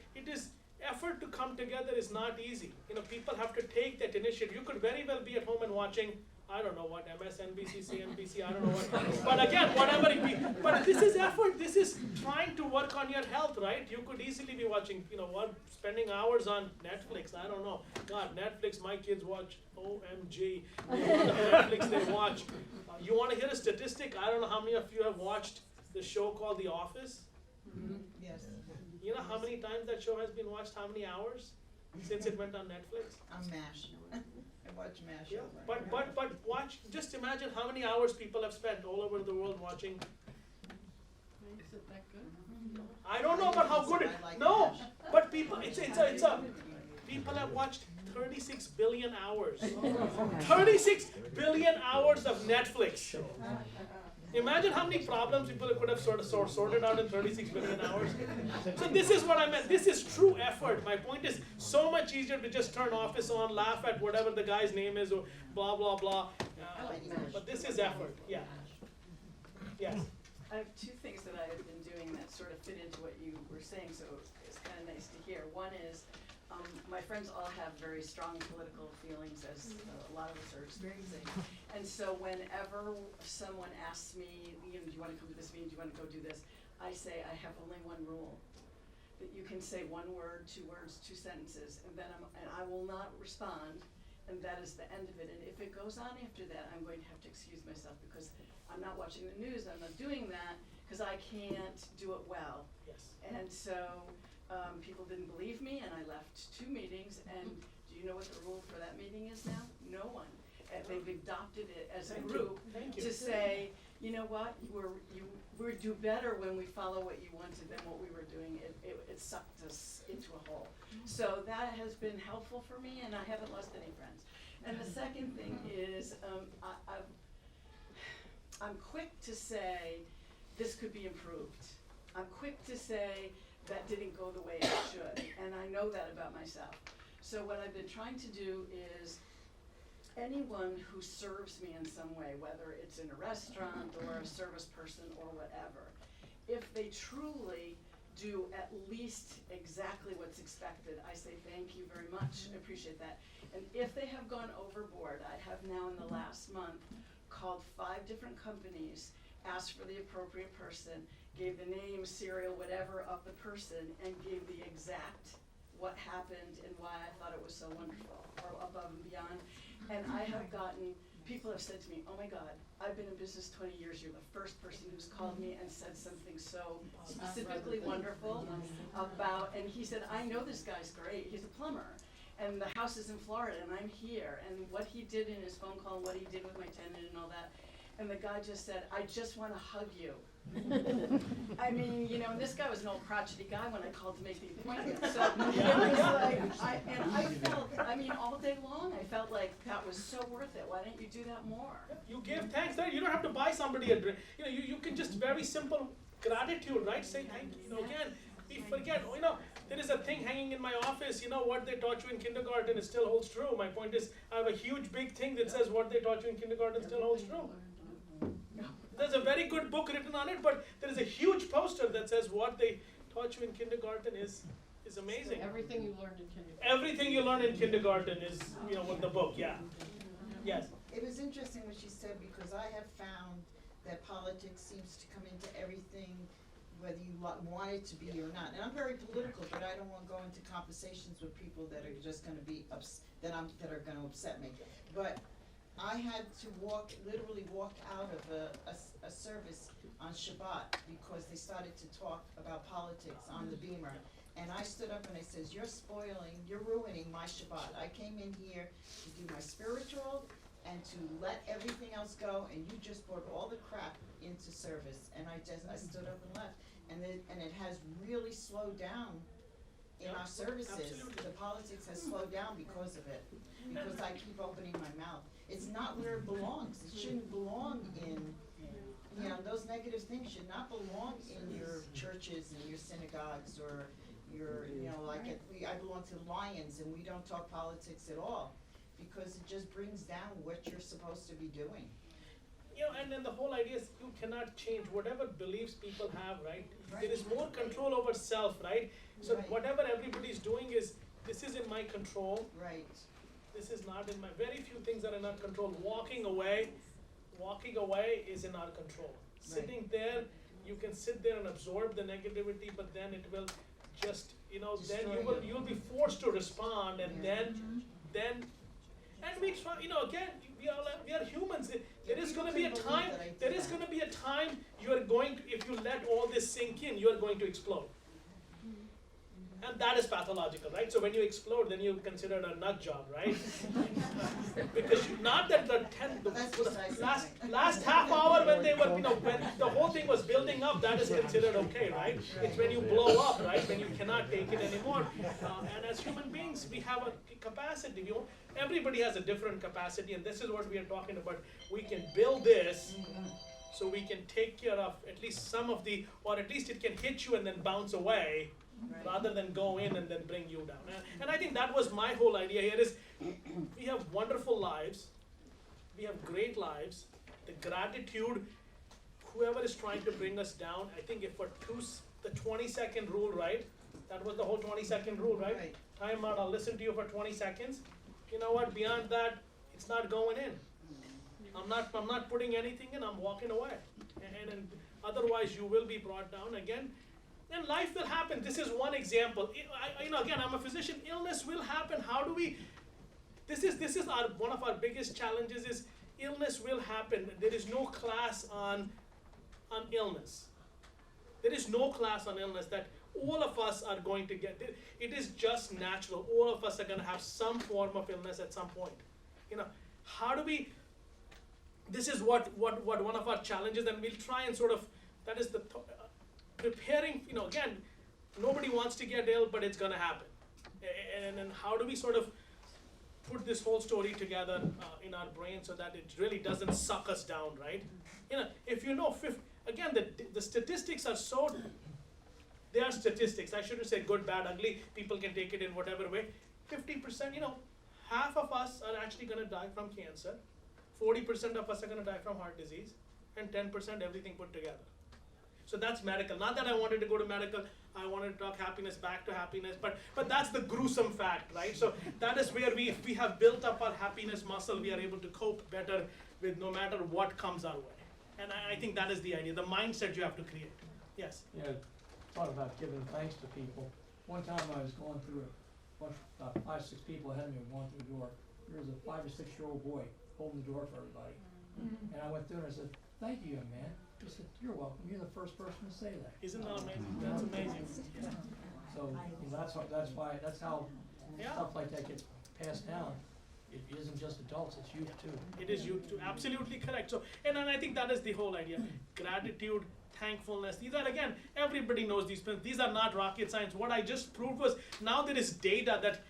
effort to come together is not easy. People have to take that initiative. You could very well be at home and watching, I don't know what, MSNBC, CNBC, I don't know what. But again, whatever it be. But this is effort. This is trying to work on your health, right? You could easily be watching, spending hours on Netflix. I don't know. God, Netflix, my kids watch OMG. Netflix they watch. You want to hear a statistic? I don't know how many of you have watched the show called The Office. Yes, You know how many times that show has been watched? How many hours since it went on Netflix? I'm MASH. I watch MASH Yeah, over. but watch. Just imagine how many hours people have spent all over the world watching. Is it that good? I don't know about how good it. I like No, MASH. but people. It's a. People have watched 36 billion hours. 36 billion hours of Netflix. Imagine how many problems people could have sorted out in 36 billion hours. So this is what I meant. This is true effort. My point is so much easier to just turn Office on, laugh at whatever the guy's name is, or blah, blah, blah. But this is effort. Yeah. Yes. I have two things that I have been doing that sort of fit into what you were saying, so it's kind of nice to hear. One is, my friends all have very strong political feelings, as a lot of us are experiencing. And so whenever someone asks me, you know, do you want to come to this meeting, do you want to go do this? I say, I have only one rule, that you can say one word, 2 words, 2 sentences, and then I will not respond, and that is the end of it. And if it goes on after that, I'm going to have to excuse myself, because I'm not watching the news, I'm not doing that, because I can't do it well. Yes. And so, people didn't believe me, and I left 2 meetings, and do you know what the rule for that meeting is now? No one. And they've adopted it as a Thank you. group Thank you. to say, you know what, we do better when we follow what you wanted than what we were doing. It sucked us into a hole. So that has been helpful for me, and I haven't lost any friends. And the second thing is, I'm quick to say, this could be improved. I'm quick to say, that didn't go the way it should, and I know that about myself. So what I've been trying to do is, anyone who serves me in some way, whether it's in a restaurant or a service person or whatever, if they truly do at least exactly what's expected, I say thank you very much, I appreciate that. And if they have gone overboard, I have now in the last month called 5 different companies, asked for the appropriate person, gave the name, serial, whatever of the person, and gave the exact what happened and why I thought it was so wonderful, or above and beyond. And I have gotten, people have said to me, oh my God, I've been in business 20 years, you're the first person who's called me and said something so specifically wonderful about, and he said, I know this guy's great, he's a plumber, and the house is in Florida, and I'm here, and what he did in his phone call, and what he did with my tenant and all that, and the guy just said, I just wanna hug you. I mean, you know, and this guy was an old crotchety guy when I called to make the appointment, so it was like, I felt, I mean, all day long, I felt like that was so worth it, why didn't you do that more? You give thanks, right? You don't have to buy somebody a drink. You know, you can just very simple gratitude, right? Say thank you. You know, again, we forget, you know, there is a thing hanging in my office, you know, what they taught you in kindergarten, it still holds true. My point is, I have a huge big thing that says what they taught you in kindergarten still holds true. There's a very good book written on it, but there is a huge poster that says what they taught you in kindergarten is amazing. Everything you learned in kindergarten. Everything you learn in kindergarten is, you know, what the book, yeah. Yes. It was interesting what she said, because I have found that politics seems to come into everything, whether you want it to be or not. And I'm very political, but I don't want to go into conversations with people that are just gonna be that are gonna upset me. But I had to literally walk out of a service on Shabbat because they started to talk about politics on the beamer. And I stood up and I says, you're ruining my Shabbat. I came in here to do my spiritual and to let everything else go, and you just brought all the crap into service. And I stood up and left. And it has really slowed down in our services. Absolutely. The politics has slowed down because of it, because I keep opening my mouth. It's not where it belongs. It shouldn't belong in, you know, those negative things should not belong in your churches and your synagogues or your, you know, like I belong to Lions and we don't talk politics at all, because it just brings down what you're supposed to be doing. You know, and then the whole idea is you cannot change whatever beliefs people have, right? There is more control over self, right? So Right. whatever everybody's doing is, this is in my control. Right. This is not in my, very few things are in our control. Walking away is in our control. Sitting there, you can sit there and absorb the negativity, but then it will just, you know, then Destroy you'll be forced to respond, and then, and we try, you know, again, we are humans. There is gonna be a time, you are going to, if you let all this sink in, you are going to explode. And that is pathological, right? So when you explode, then you're considered a nut job, right? Because not that the last half hour when they were, you know, when the whole thing was building up, that is considered okay, right? It's when you blow up, right? When you cannot take it anymore. And as human beings, we have a capacity. Everybody has a different capacity, and this is what we are talking about. We can build this so we can take care of at least some of the, or at least it can hit you and then bounce away. Right. Rather than go in and then bring you down. And I think that was my whole idea here is, we have wonderful lives, we have great lives, the gratitude, whoever is trying to bring us down, I think if for the 20-second rule, right? That was the whole 20-second rule, right? Right. Time out, I'll listen to you for 20 seconds. You know what, beyond that, it's not going in. I'm not putting anything in, I'm walking away. And otherwise you will be brought down again. And life will happen. This is one example. Again, I'm a physician, illness will happen. How do we, this is one of our biggest challenges is illness will happen. There is no class on illness. There is no class on illness that all of us are going to get. It is just natural. All of us are going to have some form of illness at some point. How do we, this is what one of our challenges, and we'll try and sort of, that is the, preparing, again, nobody wants to get ill, but it's going to happen. And how do we sort of put this whole story together in our brain so that it really doesn't suck us down, right? If again, the statistics are so, they are statistics. I shouldn't say good, bad, ugly. People can take it in whatever way. 50%, half of us are actually going to die from cancer. 40% of us are going to die from heart disease. And 10% everything put together. So that's medical. Not that I wanted to go to medical. I wanted to talk happiness back to happiness. But that's the gruesome fact, right? So that is where we have built up our happiness muscle. We are able to cope better with no matter what comes our way. And I think that is the idea, the mindset you have to create. Yes? Yeah, thought about giving thanks to people. One time I was going through about 5, 6 people ahead of me were going through the door. There was a 5 or 6-year-old boy holding the door for everybody. And I went through and I said, "Thank you, young man." He said, "You're welcome. You're the first person to say that." Isn't that amazing? That's amazing. Yeah. So that's how Yeah. stuff like that gets passed down. It isn't just adults, it's youth too. It is you too. Absolutely correct. So, and I think that is the whole idea. Gratitude, thankfulness. These are, again, everybody knows these things. These are not rocket science. What I just proved was now there is data that,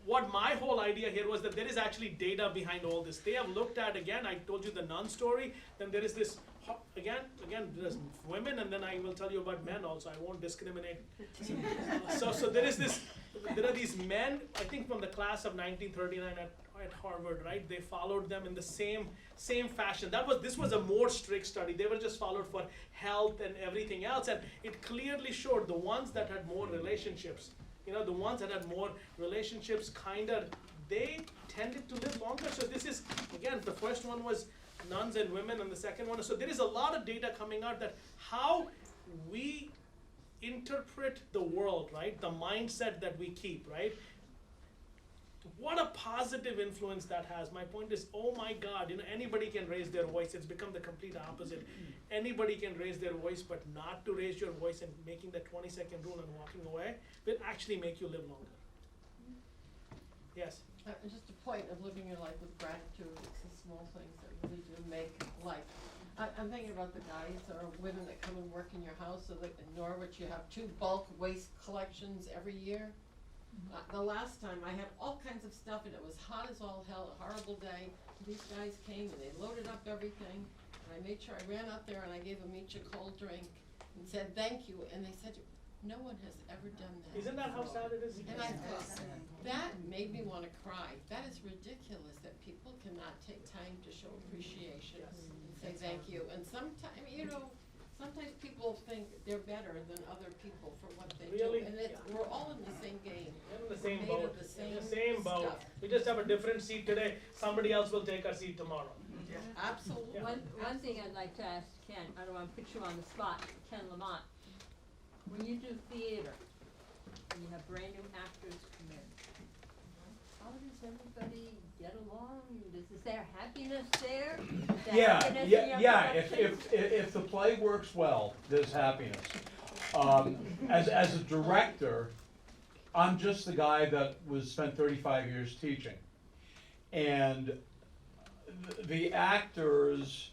what my whole idea here was that there is actually data behind all this. They have looked at, again, I told you the nun story, then there is this, again, there's women, and then I will tell you about men also. I won't discriminate. So there are these men, I think from the class of 1939 at Harvard, right? They followed them in the same fashion. This was a more strict study. They were just followed for health and everything else, and it clearly showed the ones that had more relationships, the ones that had more relationships, they tended to live longer. So this is, again, the first one was nuns and women, and the second one, so there is a lot of data coming out that how we interpret the world, right? The mindset that we keep, right? What a positive influence that has. My point is, oh my God, anybody can raise their voice. It's become the complete opposite. Anybody can raise their voice, but not to raise your voice and making that 20-second rule and walking away will actually make you live longer. Yes? Just a point of living your life with gratitude. It's the small things that really do make life. I'm thinking about the guys or women that come and work in your house. So like in Norwich, you have 2 bulk waste collections every year. The last time I had all kinds of stuff and it was hot as all hell, a horrible day. These guys came and they loaded up everything. And I made sure I ran out there and I gave them each a cold drink and said thank you. And they said, no one has ever done that. Isn't that how sad it is? And I thought, that made me want to cry. That is ridiculous that people cannot take time to show appreciation and say thank you. And sometimes, sometimes people think they're better than other people for what they Really? do. And we're all in the same game. We're in the same Made boat. of the same In the same boat. stuff. We just have a different seat today. Somebody else will take our seat tomorrow. Absolutely. Yeah. One thing I'd like to ask Ken, I don't want to put you on the spot, Ken Lamont. When you do theater, and you have brand new actors come in, how does everybody get along? Is there happiness there? Is there happiness in your production? If the play works well, there's happiness. As a director, I'm just the guy that spent 35 years teaching. And the actors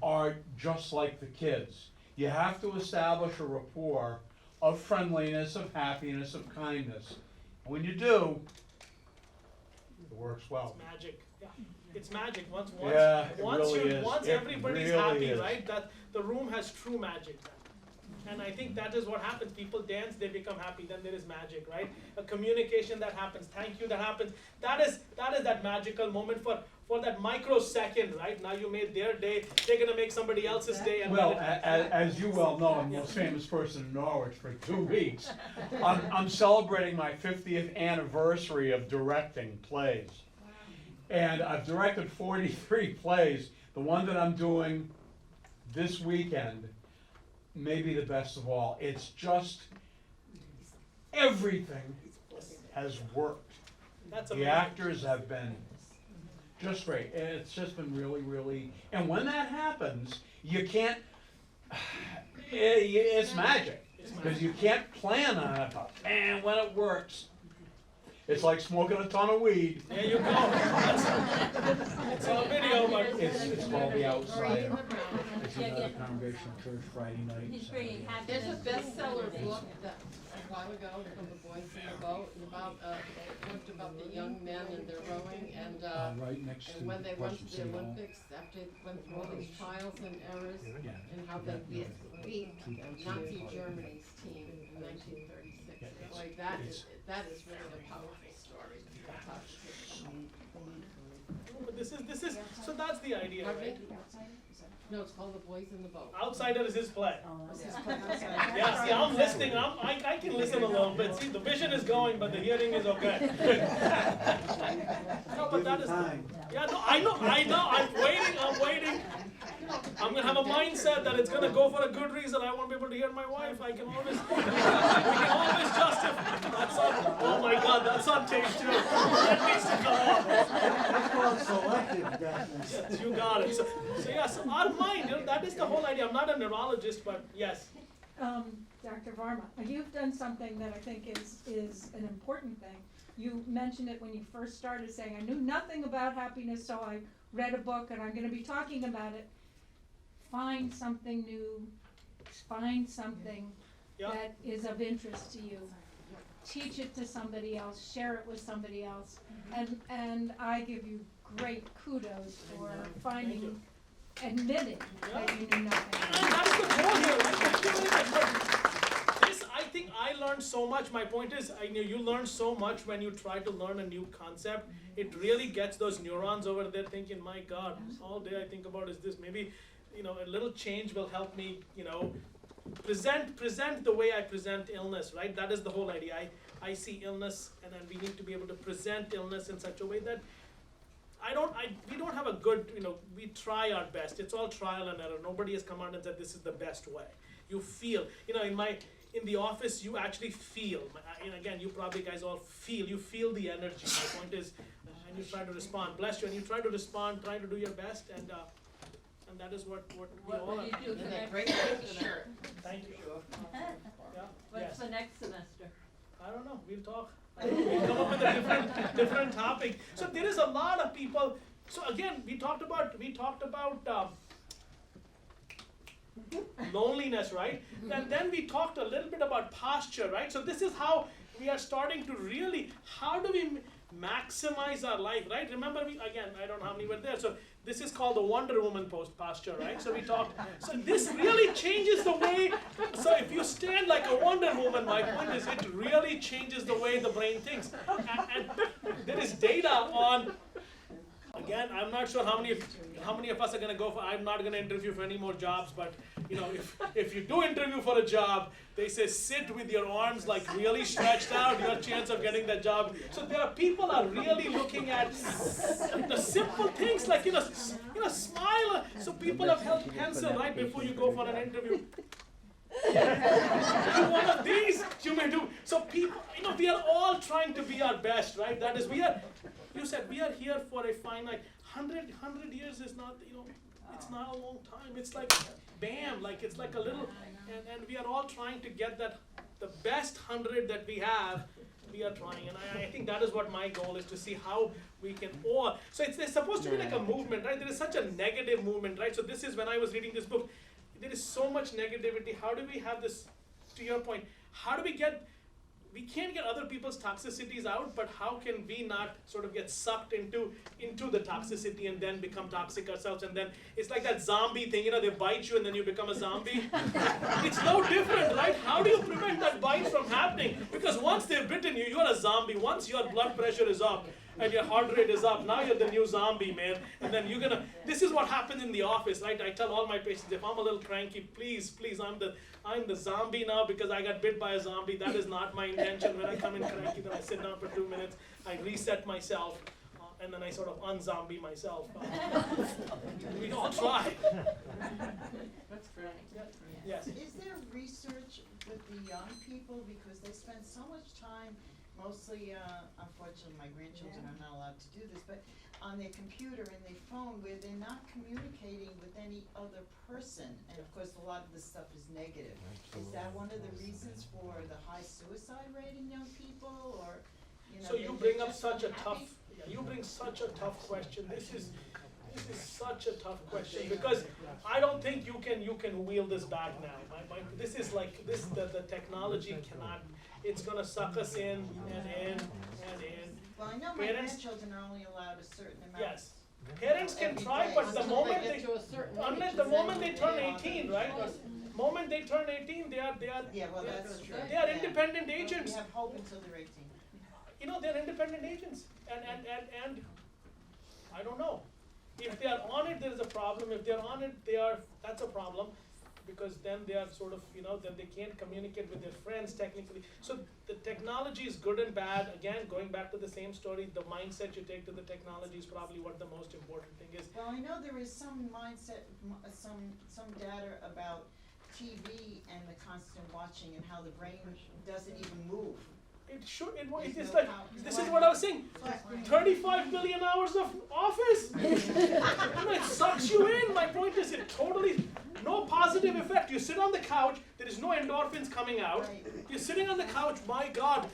are just like the kids. You have to establish a rapport of friendliness, of happiness, of kindness. When you do, it works well. It's magic. Yeah. It's magic. Once Yeah, it really is. It everybody's really happy, is. right? That the room has true magic then. And I think that is what happens. People dance, they become happy, then there is magic, right? A communication that happens, thank you that happens. That is that magical moment for that microsecond, right? Now you made their day, they're gonna make somebody else's day. And Well, as you well know, I'm the most famous person in Norwich for 2 weeks. I'm celebrating my 50th anniversary of directing plays. And I've directed 43 plays. The one that I'm doing this weekend may be the best of all. It's just, everything has worked. That's The amazing. actors have been just great. It's just been really, really, and when that happens, you can't, it's magic. Because you can't plan on it, but man, when it works, it's like smoking a ton of weed. There you go. It's on video, but It's called The Outsider. It's another Congregational Church Friday night. He's bringing There's happiness. a bestseller book that a while ago from the Boys in the Boat about looked about the young men and their rowing and Right next to and when they went to the City Hall. Olympics after they went through all these trials and errors Yeah. and how they beat Nazi Germany's team in 1936. Boy, that is really a powerful story. but this is so that's the idea, Pardon me? right? No, it's called The Boys in the Boat. Outsider is his play. This is quite outside. Yeah, see, I'm listening. I can listen a little bit. See, the vision is going, but the hearing is okay. No, but that is. Yeah, no, I know. I'm waiting. I'm gonna have a mindset that it's gonna go for a good reason. I won't be able to hear my wife. We can always justify. That's on. Oh my God, that's on tape too. That needs to come off. That's called selective deafness. Yes, you got it. So yes, our mind. That is the whole idea. I'm not a neurologist, but yes. Dr. Varma, you've done something that I think is an important thing. You mentioned it when you first started saying, I knew nothing about happiness, so I read a book and I'm going to be talking about it. Find something new, find something Yeah. that is of interest to you. Teach it to somebody else, share it with somebody else, and I give you great kudos for finding, admitting that you knew nothing. And that's the goal here, right? This, I think I learned so much. My point is, I know you learn so much when you try to learn a new concept. It really gets those neurons over there thinking, my God, all day I think about is this. Maybe, a little change will help me, present the way I present illness, right? That is the whole idea. I see illness, and then we need to be able to present illness in such a way that we don't have a good, we try our best. It's all trial and error. Nobody has come out and said this is the best way. You feel, in the office, you actually feel. Again, you probably guys all feel. You feel the energy. My point is, and you try to respond. Bless you, and you try to respond, try to do your best, and that is what we What all will are. you do And the that next great semester? shirt. Thank you. Yeah. What's Yes. the next semester? I don't know. We'll talk. We'll come up with a different topic. So there is a lot of people. So again, we talked about loneliness, right? And then we talked a little bit about posture, right? So this is how we are starting to really. How do we maximize our life, right? Remember, I don't know how many were there. So this is called the Wonder Woman posture, right? So we talked. So this really changes the way. So if you stand like a Wonder Woman, my point is, it really changes the way the brain thinks. And there is data on. Again, I'm not sure how many of us are going to go for. I'm not going to interview for any more jobs, but if you do interview for a job, they say sit with your arms like really stretched out. Your chance of getting that job. So there are people are really looking at the simple things like smile. So people have held pencil right before you go for an interview. One of these you may do. So people, we are all trying to be our best, right? That is, you said we are here for a finite. 100 years is not, it's not a long time. It's like, bam, like it's like a little, and we are all trying to get the best 100 that we have. We are trying, and I think that is what my goal is, to see how we can all. So it's supposed to be like a movement, right? There is such a negative movement, right? So this is when I was reading this book. There is so much negativity. How do we have this, to your point, how do we get, we can't get other people's toxicities out, but how can we not sort of get sucked into the toxicity and then become toxic ourselves? And then it's like that zombie thing, they bite you and then you become a zombie. It's no different, right? How do you prevent that bite from happening? Because once they've bitten you, you're a zombie. Once your blood pressure is up and your heart rate is up, now you're the new zombie, man. And then this is what happens in the office, right? I tell all my patients, if I'm a little cranky, please, I'm the zombie now because I got bit by a zombie. That is not my intention. When I come in cranky, then I sit down for 2 minutes, I reset myself, and then I sort of unzombie myself. We all try. That's great. Yes. Is there research with the young people, because they spend so much time, mostly, unfortunately, my grandchildren are not allowed to do this, but on their computer and their phone, where they're not communicating with any other person, and of course, a lot of this stuff is negative. Is that one of the reasons for the high suicide rate in young people, or, So you bring up such a tough, question. This is such a tough question, because I don't think you can wheel this back now. This is like the technology cannot. It's gonna suck us in and in and in. Well, I know my grandchildren are only allowed a certain amount. Yes. Parents can try, but the moment they turn 18, right? The moment they turn 18, they are Yeah, well, that's true. They are independent agents. We have hope until they're 18. They're independent agents, and I don't know. If they are on it, there is a problem. If they're on it, that's a problem, because then they are sort of, then they can't communicate with their friends technically. So the technology is good and bad. Again, going back to the same story, the mindset you take to the technology is probably what the most important thing is. Well, I know there is some mindset, some data about TV and the constant watching and how the brain doesn't even move. It should. It There's is no like count. this is what I was saying. Flat brain. 35 billion hours of office. It sucks you in. My point is, it totally no positive effect. You sit on the couch. There is no endorphins coming out. Right. You're sitting on the couch. My God,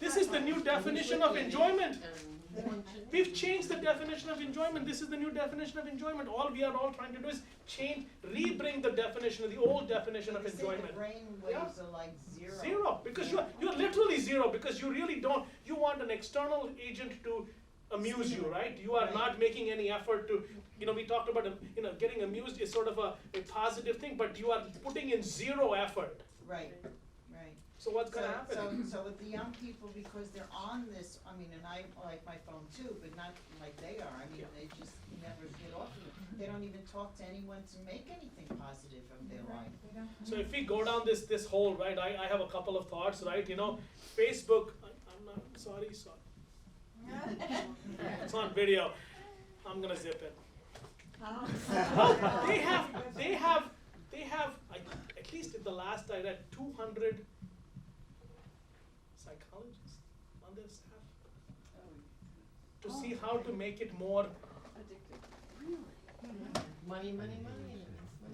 this is the new definition of enjoyment. We've changed the definition of enjoyment. This is the new definition of enjoyment. All we are all trying to do is rebring the definition of the old definition of You say enjoyment. the brain waves are like zero. Zero, because you're literally zero, because you really don't. You want an external agent to amuse you, right? You are not making any effort to. We talked about getting amused is sort of a positive thing, but you are putting in zero effort. Right. So what's gonna happen? So with the young people, because they're on this, and I like my phone too, but not like they are. They just never get off of it. They don't even talk to anyone to make anything positive of their life. So if we go down this hole, right? I have a couple of thoughts, right? Facebook. I'm not sorry. It's on video. I'm gonna zip it. They have. At least in the last I read, 200 psychologists on their staff to see how to make it more. Money.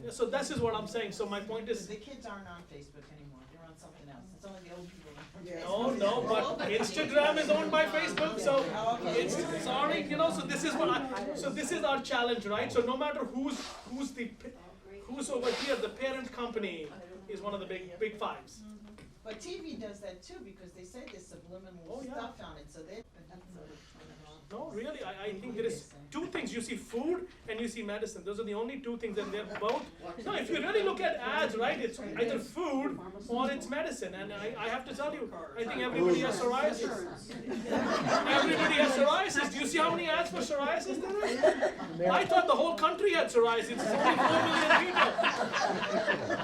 Yeah, so this is what I'm saying. So my point is. The kids aren't on Facebook anymore. They're on something else. It's only the old people. that are on No, but Instagram is owned by Facebook, so it's sorry, so this is so this is our challenge, right? So no matter who's over here, the parent company is one of the big fives. But TV does that too, because they say there's subliminal stuff on it, so they. No, really, I think there is two things. You see food and you see medicine. Those are the only two things, and they're both. No, if you really look at ads, right, it's either food or it's medicine. And I have to tell you, I think everybody has psoriasis. Everybody has psoriasis. Do you see how many ads for psoriasis there is? I thought the whole country had psoriasis. It's only 4 million people.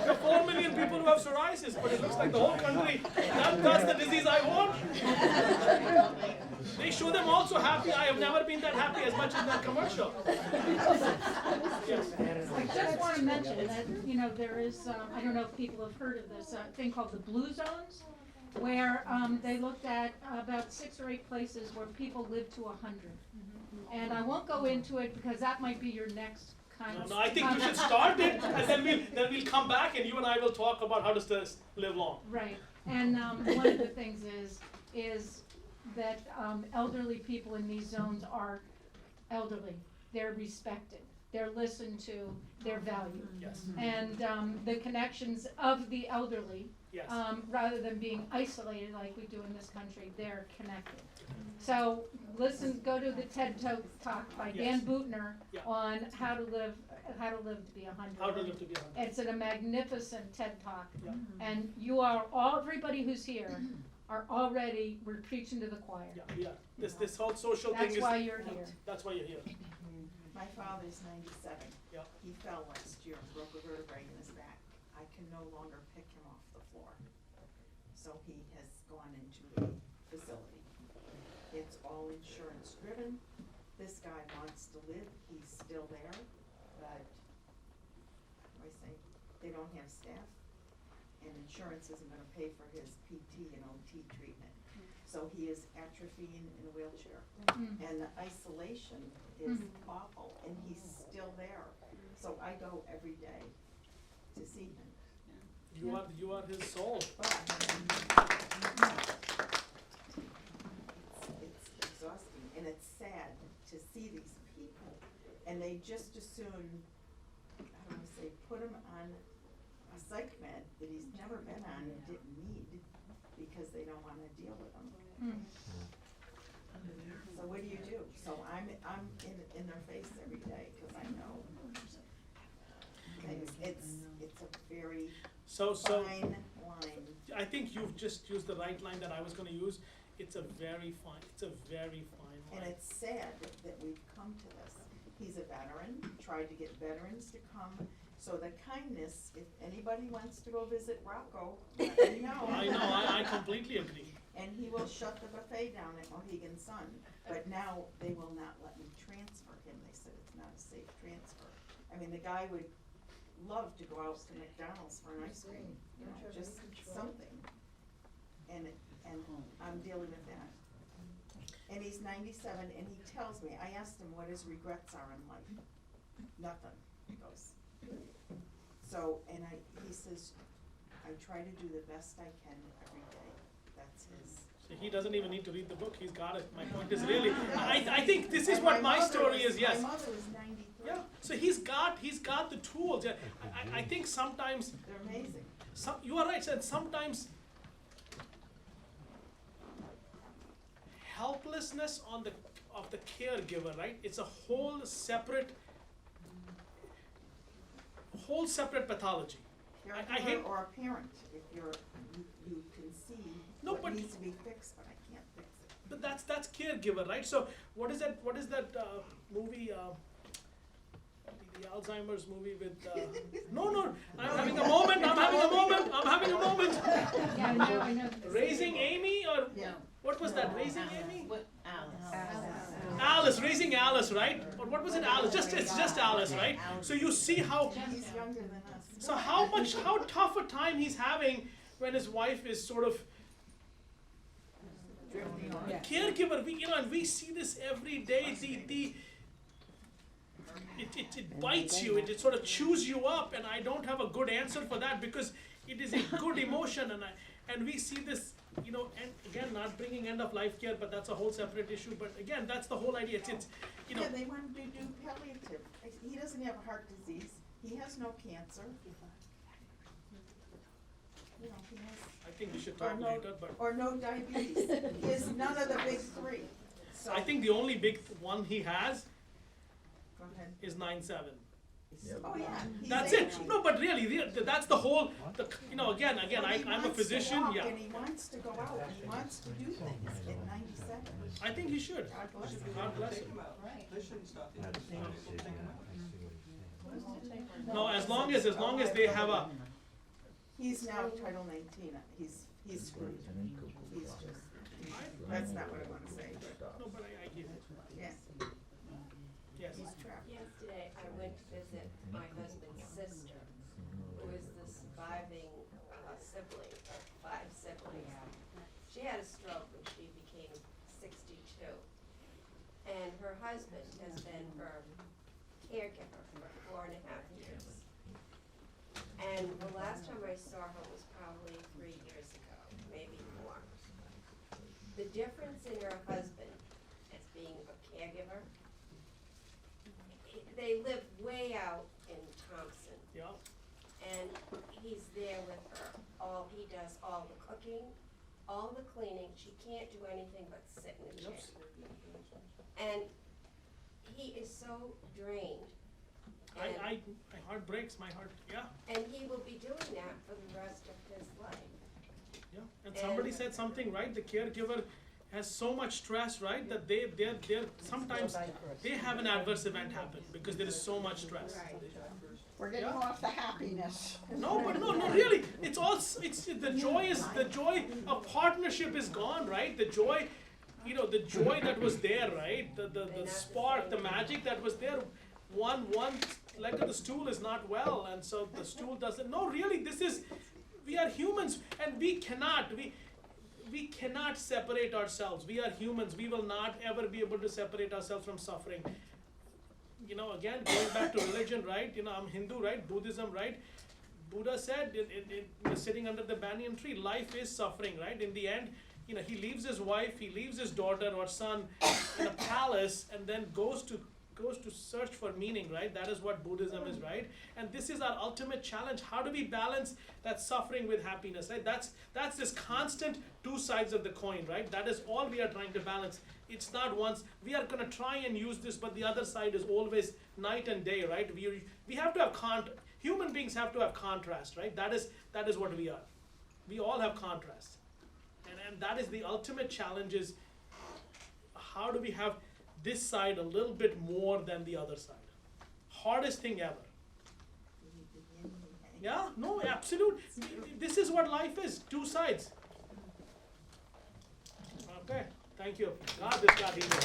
There are 4 million people who have psoriasis, but it looks like the whole country. That's the disease I want. They show them also happy. I have never been that happy as much as that commercial. Yes. I just want to mention that, there is, I don't know if people have heard of this thing called the Blue Zones, where they looked at about 6 or 8 places where people live to 100. And I won't go into it because that might be your next kind of. No, I think we should start it, and then we'll come back, and you and I will talk about how to live long. Right. And one of the things is that elderly people in these zones are elderly. They're respected. They're listened to. They're valued. Yes. And the connections of the elderly Yes. Rather than being isolated like we do in this country, they're connected. So go to the TED Talk by Dan Yes. Buettner Yeah. on how to live to be 100. How to live to be 100. It's a magnificent TED Talk. Yeah. And everybody who's here we're preaching to the choir. Yeah. This whole social thing That's is. why you're here. That's why you're here. My father's 97. Yeah. He fell last year and broke a vertebrae in his back. I can no longer pick him off the floor. So he has gone into a facility. It's all insurance driven. This guy wants to live, he's still there, but, how do I say, they don't have staff. And insurance isn't gonna pay for his PT and OT treatment. So he is atrophying in a wheelchair. And the isolation is awful, and he's still there. So I go every day to see him. You are his soul. It's exhausting, and it's sad to see these people, and they just as soon, how do I say, put him on a psych med that he's never been on and didn't need, because they don't wanna deal with him. So what do you do? So I'm in their face every day, cause I know. It's a very fine line. I think you've just used the right line that I was gonna use. It's a very fine line. And it's sad that we've come to this. He's a veteran, tried to get veterans to come, so the kindness, if anybody wants to go visit Rocco, let me know. I know, I completely agree. And he will shut the buffet down at Mohegan Sun, but now they will not let me transfer him, they said it's not a safe transfer. I mean, the guy would love to go out to McDonald's for an ice cream, you know, just something. And I'm dealing with that. And he's 97, and he tells me, I asked him what his regrets are in life. Nothing, he goes. So, he says, I try to do the best I can every day. That's his. So he doesn't even need to read the book, he's got it. My point is really, I think this is what my story is, yes. My mother was 93. Yeah, so he's got the tools. Yeah. I think sometimes, They're amazing. you are right, and sometimes helplessness of the caregiver, right? It's a whole separate pathology. I hate. Caregiver or a parent, if you can see what needs to be fixed, but I can't fix it. But that's caregiver, right? So what is that movie? The Alzheimer's movie with. No, I'm having a moment. Yeah, I know. Raising Amy, or what was that? Raising Amy? Alice, Raising Alice, right? Or what was it? Alice. It's just Alice, right? So you see how. He's younger than us. So how tough a time he's having when his wife is sort of caregiver. We see this every day. It bites you. It sort of chews you up, and I don't have a good answer for that because it is a good emotion, and we see this. And again, not bringing end of life care, but that's a whole separate issue. But again, that's the whole idea. It's Yeah, they want to do palliative. He doesn't have heart disease. He has no cancer. He has. I think we should talk later, but. Or no diabetes. He has none of the big three. So. I think the only big one he has Go ahead. is 9/7. Oh, yeah. That's it. No, but really, that's the whole. Again, I'm a physician. Yeah. And he wants to go out. He wants to do things at 97. I think he should. God bless him. God bless him. They shouldn't stop the No, as long as they have a. He's now Title 19. He's screwed. He's just. That's not what I want to say. No, but I get it. Yeah. Yes. He's trapped. Yesterday, I went to visit my husband's sister, who is the surviving sibling, 5 siblings. She had a stroke when she became 62. And her husband has been her caregiver for 4.5 years. And the last time I saw her was probably 3 years ago, maybe more. The difference in her husband as being a caregiver, they live way out in Thompson. Yeah. And he's there with her all he does all the cooking, all the cleaning. She can't do anything but sit in a chair. And he is so drained. And, My heart breaks, my heart, yeah, and he will be doing that for the rest of his life. yeah. And somebody And- said something, right? The caregiver has so much stress, right, that they're sometimes they have an adverse event happen because there is so much stress. Right. We're getting Yeah. off the happiness. No, but no, really. It's the joy of partnership is gone, right? The joy, the joy that was there, right? The spark, the magic that was there. One leg of the stool is not well, and so the stool doesn't. No, really, we are humans, and we cannot separate ourselves. We are humans. We will not ever be able to separate ourselves from suffering. Again, going back to religion, right? I'm Hindu, right? Buddhism, right? Buddha said, sitting under the banyan tree, life is suffering, right? In the end, he leaves his wife, he leaves his daughter or son in a palace, and then goes to search for meaning, right? That is what Buddhism is, right? And this is our ultimate challenge. How do we balance that suffering with happiness, right? That's this constant two sides of the coin, right? That is all we are trying to balance. It's not once. We are going to try and use this, but the other side is always night and day, right? We have to have human beings have to have contrast, right? That is what we are. We all have contrast. And that is the ultimate challenge is how do we have this side a little bit more than the other side? Hardest thing ever. Yeah, no, absolute. This is what life is, two sides. Okay, thank you. God, this got easier.